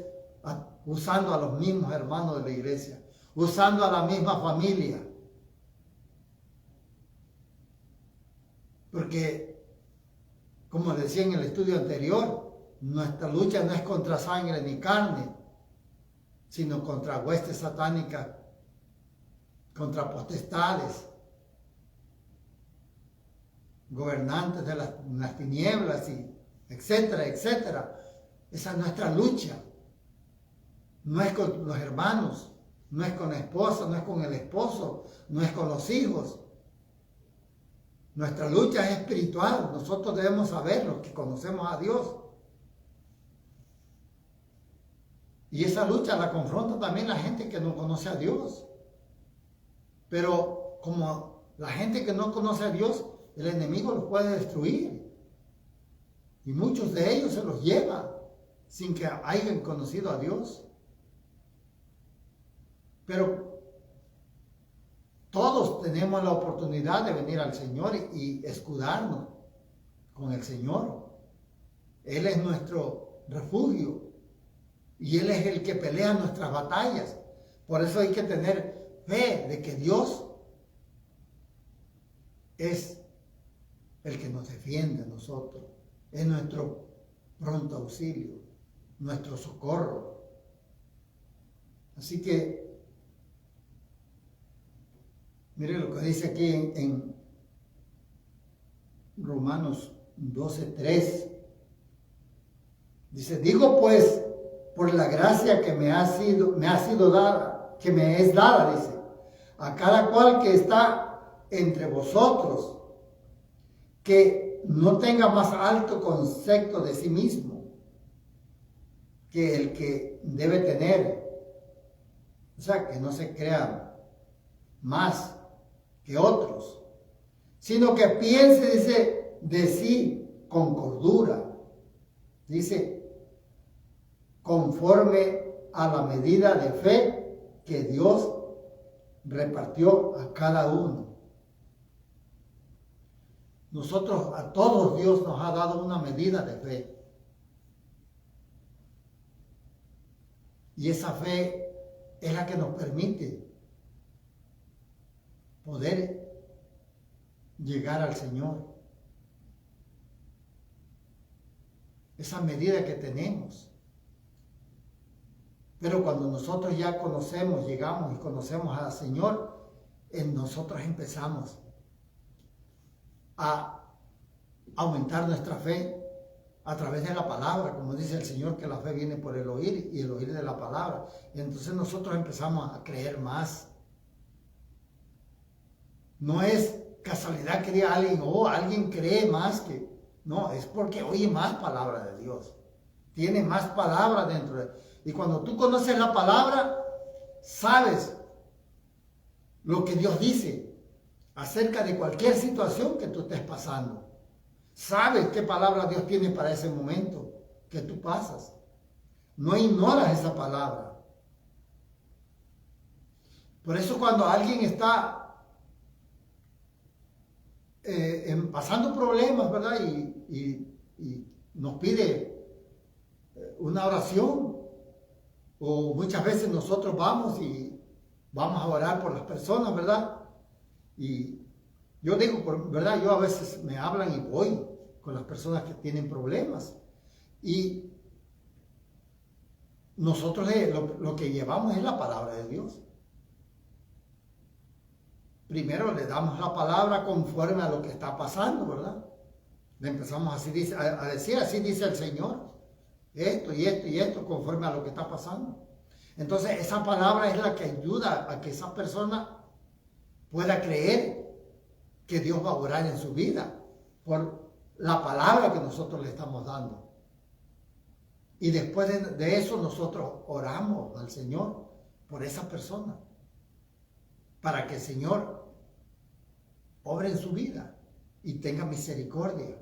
usando a los mismos hermanos de la iglesia, usando a la misma familia. Porque, como decía en el estudio anterior, nuestra lucha no es contra sangre ni carne, sino contra huestes satánicas, contra potestades, gobernantes de las tinieblas, y etcétera, etcétera. Esa es nuestra lucha. No es con los hermanos, no es con la esposa, no es con el esposo, no es con los hijos. Nuestra lucha es espiritual. Nosotros debemos saber, los que conocemos a Dios. Y esa lucha la confronta también la gente que no conoce a Dios. Pero como la gente que no conoce a Dios, el enemigo los puede destruir. Y muchos de ellos se los lleva sin que hayan conocido a Dios. Pero todos tenemos la oportunidad de venir al Señor y escudarnos con el Señor. Él es nuestro refugio y Él es el que pelea nuestras batallas. Por eso hay que tener fe de que Dios es el que nos defiende a nosotros. Es nuestro pronto auxilio, nuestro socorro. Así que mire lo que dice aquí en Romanos 12:3. Dice, digo pues, por la gracia que me ha sido dada, que me es dada, dice, a cada cual que está entre vosotros, que no tenga más alto concepto de sí mismo que el que debe tener. O sea, que no se crea más que otros, sino que piense, dice, de sí con cordura. Dice, conforme a la medida de fe que Dios repartió a cada uno. Nosotros, a todos Dios nos ha dado una medida de fe. Y esa fe es la que nos permite poder llegar al Señor. Esa medida que tenemos. Pero cuando nosotros ya conocemos, llegamos y conocemos al Señor, en nosotros empezamos a aumentar nuestra fe a través de la palabra, como dice el Señor, que la fe viene por el oír y el oír de la palabra. Y entonces nosotros empezamos a creer más. No es casualidad que diga alguien, alguien cree más que... No, es porque oye más palabra de Dios. Tiene más palabra dentro de... Y cuando tú conoces la palabra, sabes lo que Dios dice acerca de cualquier situación que tú estés pasando. Sabes qué palabra Dios tiene para ese momento que tú pasas. No ignoras esa palabra. Por eso cuando alguien está pasando problemas, ¿verdad? Y nos pide una oración, o muchas veces nosotros vamos a orar por las personas, ¿verdad? Y yo digo, ¿verdad? Yo a veces me hablan y voy con las personas que tienen problemas. Y nosotros lo que llevamos es la palabra de Dios. Primero le damos la palabra conforme a lo que está pasando, ¿verdad? Le empezamos a decir, así dice el Señor, esto y esto y esto, conforme a lo que está pasando. Entonces esa palabra es la que ayuda a que esa persona pueda creer que Dios va a orar en su vida por la palabra que nosotros le estamos dando. Y después de eso nosotros oramos al Señor por esa persona, para que el Señor obre en su vida y tenga misericordia.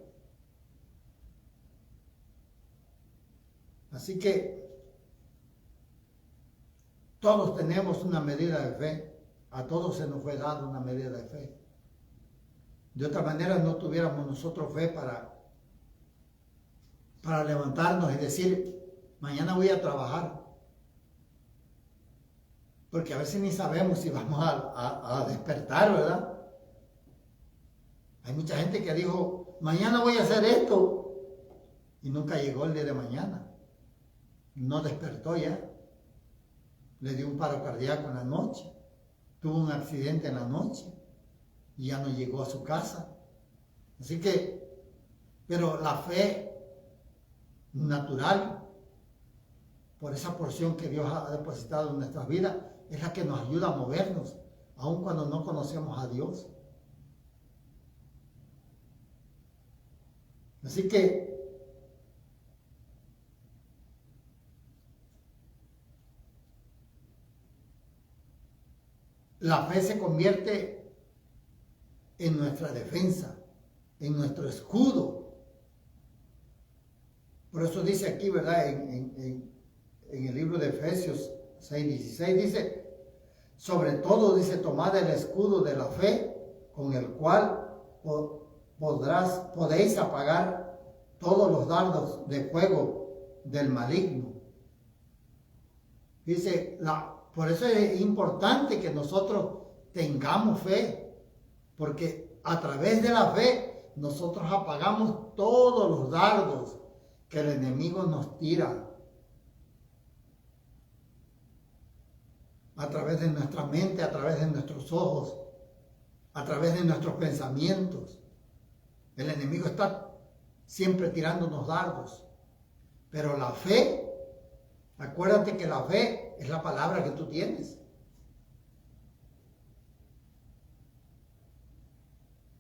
Así que todos tenemos una medida de fe. A todos se nos fue dada una medida de fe. De otra manera no tuviéramos nosotros fe para levantarnos y decir, mañana voy a trabajar. Porque a veces ni sabemos si vamos a despertar, ¿verdad? Hay mucha gente que dijo, mañana voy a hacer esto. Y nunca llegó el día de mañana. No despertó ya. Le dio un paro cardíaco en la noche. Tuvo un accidente en la noche. Y ya no llegó a su casa. Así que, pero la fe natural, por esa porción que Dios ha depositado en nuestras vidas, es la que nos ayuda a movernos, aun cuando no conocemos a Dios. Así que la fe se convierte en nuestra defensa, en nuestro escudo. Por eso dice aquí, ¿verdad? En el libro de Efesios 6:16 dice, sobre todo, dice, tomad el escudo de la fe, con el cual podéis apagar todos los dardos de fuego del maligno. Dice, por eso es importante que nosotros tengamos fe, porque a través de la fe nosotros apagamos todos los dardos que el enemigo nos tira a través de nuestra mente, a través de nuestros ojos, a través de nuestros pensamientos. El enemigo está siempre tirándonos dardos. Pero la fe, acuérdate que la fe es la palabra que tú tienes.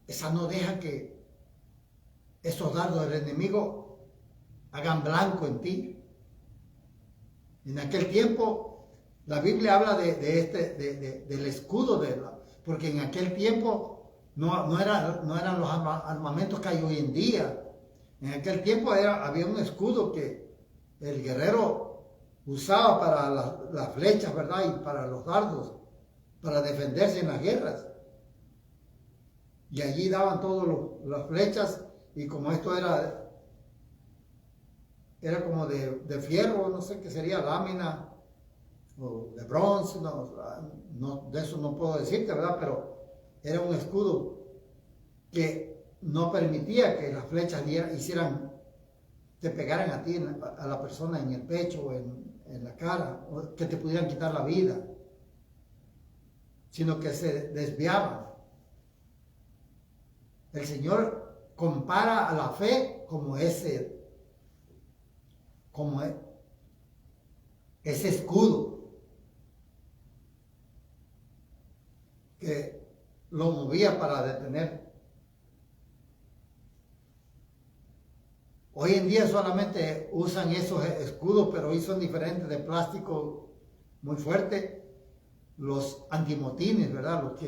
Esa no deja que esos dardos del enemigo hagan blanco en ti. En aquel tiempo, la Biblia habla del escudo porque en aquel tiempo no eran los armamentos que hay hoy en día. En aquel tiempo había un escudo que el guerrero usaba para las flechas, ¿verdad? Y para los dardos, para defenderse en las guerras. Y allí daban todas las flechas, y como esto era como de fierro, no sé qué sería, lámina, o de bronce, no, de eso no puedo decirte, ¿verdad? Pero era un escudo que no permitía que las flechas te pegaran a ti, a la persona en el pecho o en la cara, o que te pudieran quitar la vida, sino que se desviaban. El Señor compara a la fe como ese escudo que lo movía para detener. Hoy en día solamente usan esos escudos, pero hoy son diferentes, de plástico muy fuerte, los antimotines, ¿verdad? Los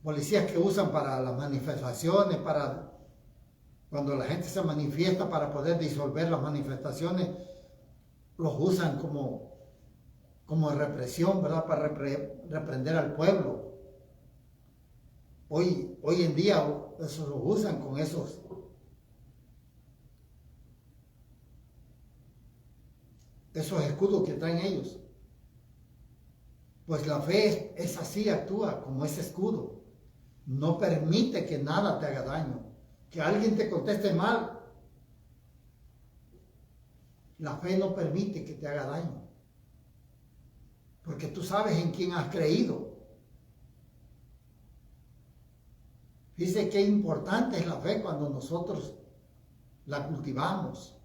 policías que usan para las manifestaciones, para cuando la gente se manifiesta para poder disolver las manifestaciones, los usan como represión, ¿verdad? Para reprender al pueblo. Hoy en día eso lo usan con esos escudos que traen ellos. Pues la fe es así, actúa como ese escudo. No permite que nada te haga daño. Que alguien te conteste mal, la fe no permite que te haga daño. Porque tú sabes en quién has creído. Dice que importante es la fe cuando nosotros la cultivamos.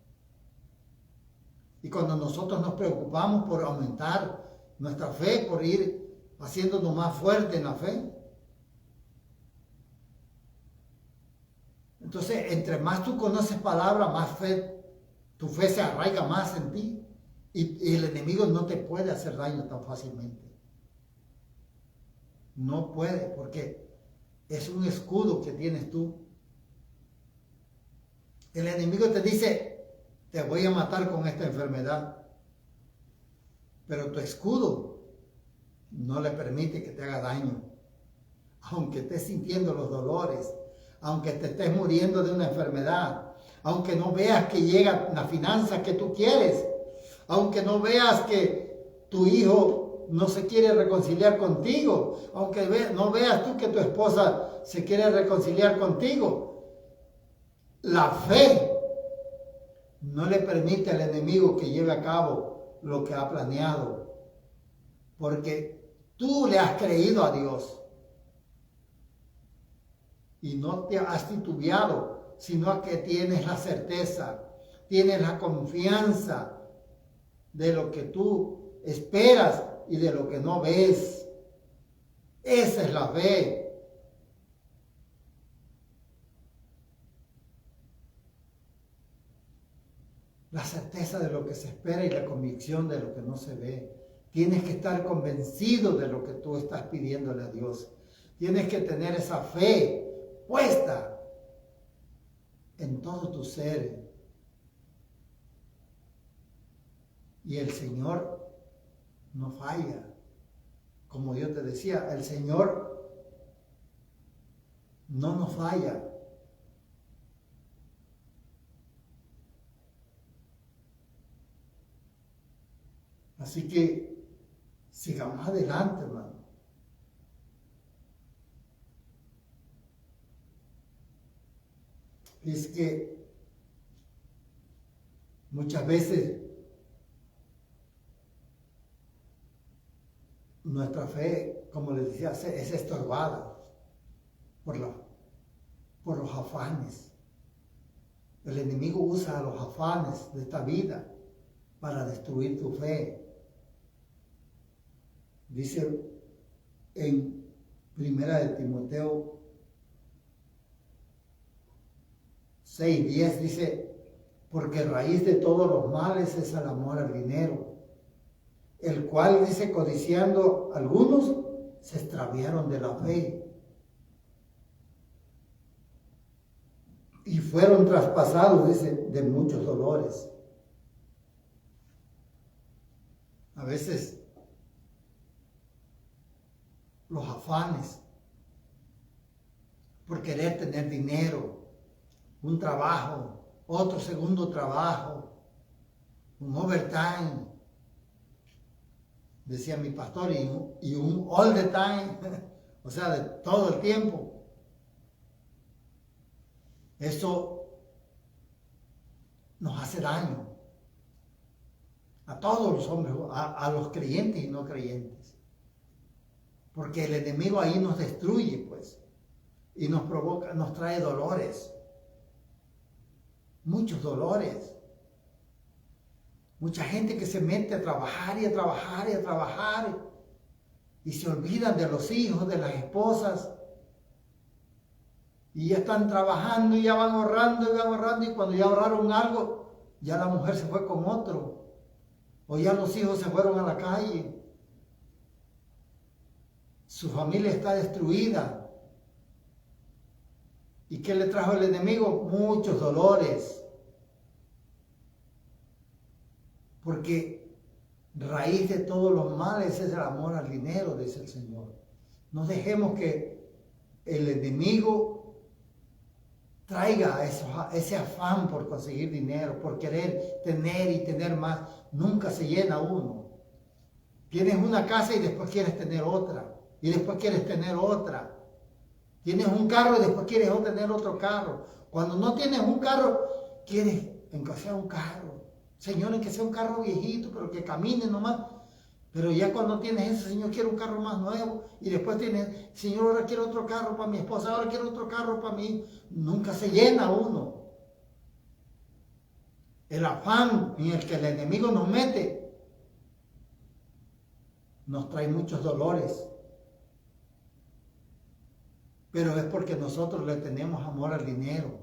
Y cuando nosotros nos preocupamos por aumentar nuestra fe, por ir haciéndonos más fuerte en la fe. Entonces, entre más tú conoces palabra, más tu fe se arraiga más en ti. Y el enemigo no te puede hacer daño tan fácilmente. No puede, porque es un escudo que tienes tú. El enemigo te dice, te voy a matar con esta enfermedad. Pero tu escudo no le permite que te haga daño. Aunque estés sintiendo los dolores, aunque te estés muriendo de una enfermedad, aunque no veas que llega la finanza que tú quieres, aunque no veas que tu hijo no se quiere reconciliar contigo, aunque no veas tú que tu esposa se quiere reconciliar contigo, la fe no le permite al enemigo que lleve a cabo lo que ha planeado, porque tú le has creído a Dios. Y no te has titubeado, sino que tienes la certeza, tienes la confianza de lo que tú esperas y de lo que no ves. Esa es la fe. La certeza de lo que se espera y la convicción de lo que no se ve. Tienes que estar convencido de lo que tú estás pidiéndole a Dios. Tienes que tener esa fe puesta en todo tu ser. Y el Señor no falla. Como yo te decía, el Señor no nos falla. Así que sigamos adelante, hermano. Es que muchas veces nuestra fe, como les decía, es estorbada por por los afanes. El enemigo usa los afanes de esta vida para destruir tu fe. Dice en Primera de Timoteo 6:10, dice, porque raíz de todos los males es el amor al dinero, el cual, dice, codiciando algunos, se extraviaron de la fe y fueron traspasados, dice, de muchos dolores. A veces los afanes por querer tener dinero, un trabajo, otro segundo trabajo, un overtime, decía mi pastor, y un all the time, o sea, de todo el tiempo. Eso nos hace daño a todos los hombres, a los creyentes y no creyentes. Porque el enemigo ahí nos destruye, pues, y nos provoca, nos trae dolores, muchos dolores. Mucha gente que se mete a trabajar y a trabajar y a trabajar y se olvidan de los hijos, de las esposas, y ya están trabajando y ya van ahorrando y cuando ya ahorraron algo, ya la mujer se fue con otro, o ya los hijos se fueron a la calle. Su familia está destruida. ¿Y qué le trajo el enemigo? Muchos dolores. Porque raíz de todos los males es el amor al dinero, dice el Señor. No dejemos que el enemigo traiga ese afán por conseguir dinero, por querer tener y tener más. Nunca se llena uno. Tienes una casa y después quieres tener otra. Y después quieres tener otra. Tienes un carro y después quieres tener otro carro. Cuando no tienes un carro, quieres en que sea un carro. Señor, en que sea un carro viejito, pero que camine nomás. Pero ya cuando tienes eso, Señor, quiero un carro más nuevo. Y después tienes, Señor, ahora quiero otro carro para mi esposa, ahora quiero otro carro para mí. Nunca se llena uno. El afán en el que el enemigo nos mete nos trae muchos dolores. Pero es porque nosotros le tenemos amor al dinero.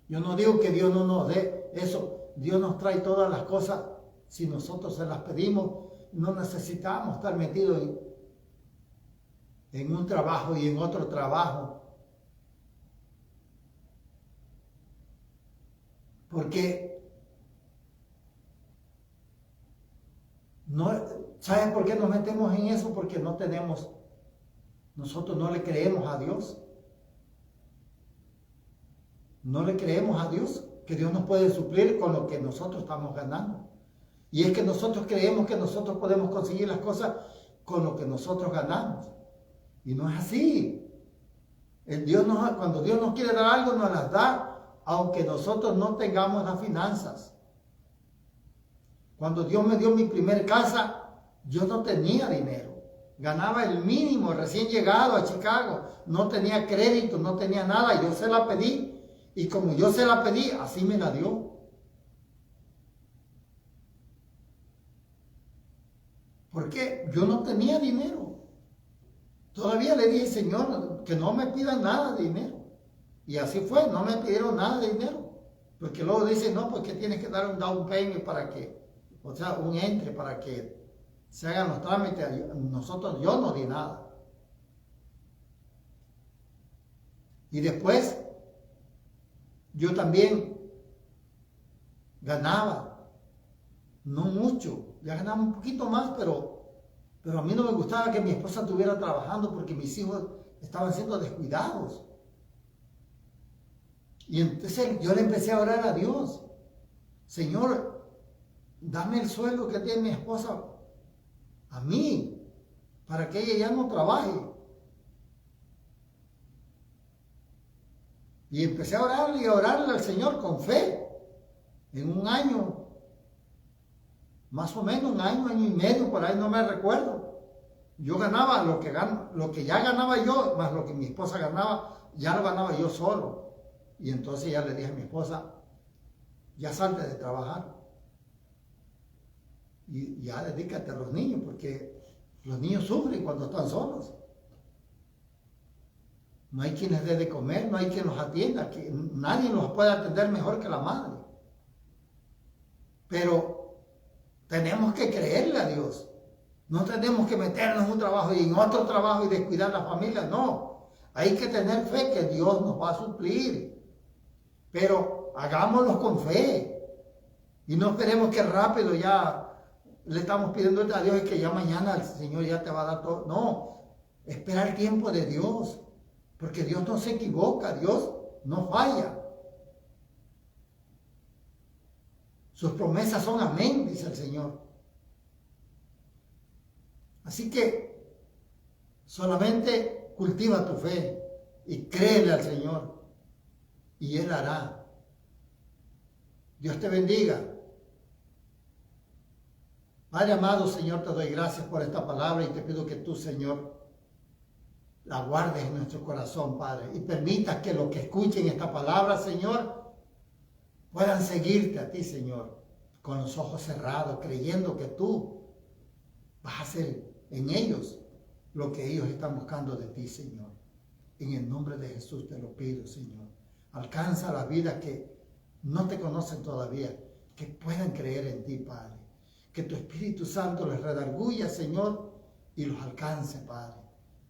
Yo no digo que Dios no nos dé eso. Dios nos trae todas las cosas. Si nosotros se las pedimos, no necesitamos estar metidos en un trabajo y en otro trabajo. Porque no, ¿saben por qué nos metemos en eso? Porque nosotros no le creemos a Dios. No le creemos a Dios que Dios nos puede suplir con lo que nosotros estamos ganando. Y es que nosotros creemos que nosotros podemos conseguir las cosas con lo que nosotros ganamos. Y no es así. Cuando Dios nos quiere dar algo, nos las da, aunque nosotros no tengamos las finanzas. Cuando Dios me dio mi primer casa, yo no tenía dinero. Ganaba el mínimo, recién llegado a Chicago. No tenía crédito, no tenía nada. Yo se la pedí. Y como yo se la pedí, así me la dio. Porque yo no tenía dinero. Todavía le dije, Señor, que no me pidan nada de dinero. Y así fue, no me pidieron nada de dinero. Porque luego dicen, no, porque tienes que dar un down payment para que, o sea, un entre para que se hagan los trámites. Yo no di nada. Y después, yo también ganaba, no mucho, ya ganaba un poquito más, pero a mí no me gustaba que mi esposa estuviera trabajando porque mis hijos estaban siendo descuidados. Y entonces yo le empecé a orar a Dios, Señor, dame el sueldo que tiene mi esposa a mí, para que ella ya no trabaje. Y empecé a orarle y a orarle al Señor con fe. En un año, más o menos un año y medio, por ahí no me recuerdo. Yo ganaba lo que ya ganaba yo, más lo que mi esposa ganaba, ya lo ganaba yo solo. Y entonces ya le dije a mi esposa, ya salte de trabajar. Y ya dedícate a los niños, porque los niños sufren cuando están solos. No hay quien les dé de comer, no hay quien los atienda, que nadie los puede atender mejor que la madre. Pero tenemos que creerle a Dios. No tenemos que meternos en un trabajo y en otro trabajo y descuidar la familia, no. Hay que tener fe que Dios nos va a suplir. Pero hagámoslo con fe. Y no esperemos que rápido ya le estamos pidiendo a Dios y que ya mañana el Señor ya te va a dar todo. No, espera el tiempo de Dios. Porque Dios no se equivoca, Dios no falla. Sus promesas son amén, dice el Señor. Así que solamente cultiva tu fe y créele al Señor y Él hará. Dios te bendiga. Padre amado, Señor, te doy gracias por esta palabra y te pido que tú, Señor, la guardes en nuestro corazón, Padre, y permitas que los que escuchen esta palabra, Señor, puedan seguirte a ti, Señor, con los ojos cerrados, creyendo que tú vas a hacer en ellos lo que ellos están buscando de ti, Señor. En el nombre de Jesús te lo pido, Señor. Alcanza la vida que no te conocen todavía, que puedan creer en ti, Padre. Que tu Espíritu Santo les redarguya, Señor, y los alcance, Padre.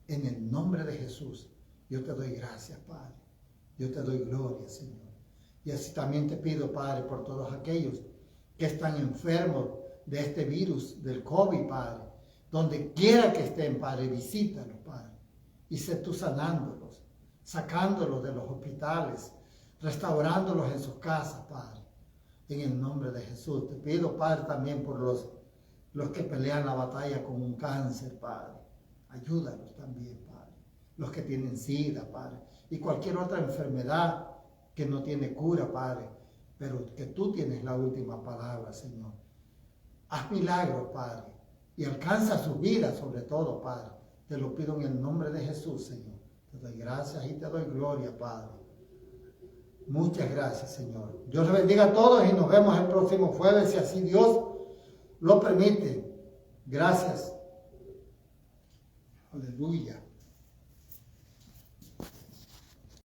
En el nombre de Jesús, yo te doy gracias, Padre. Yo te doy gloria, Señor. Y así también te pido, Padre, por todos aquellos que están enfermos de este virus, del COVID, Padre. Donde quiera que estén, Padre, visítalos, Padre. Y sé tú sanándolos, sacándolos de los hospitales, restaurándolos en sus casas, Padre. En el nombre de Jesús. Te pido, Padre, también por los que pelean la batalla con un cáncer, Padre. Ayúdalos también, Padre. Los que tienen SIDA, Padre. Y cualquier otra enfermedad que no tiene cura, Padre. Pero que tú tienes la última palabra, Señor. Haz milagros, Padre. Y alcanza sus vidas, sobre todo, Padre. Te lo pido en el nombre de Jesús, Señor. Te doy gracias y te doy gloria, Padre. Muchas gracias, Señor. Dios les bendiga a todos y nos vemos el próximo jueves, si así Dios lo permite. Gracias. Aleluya.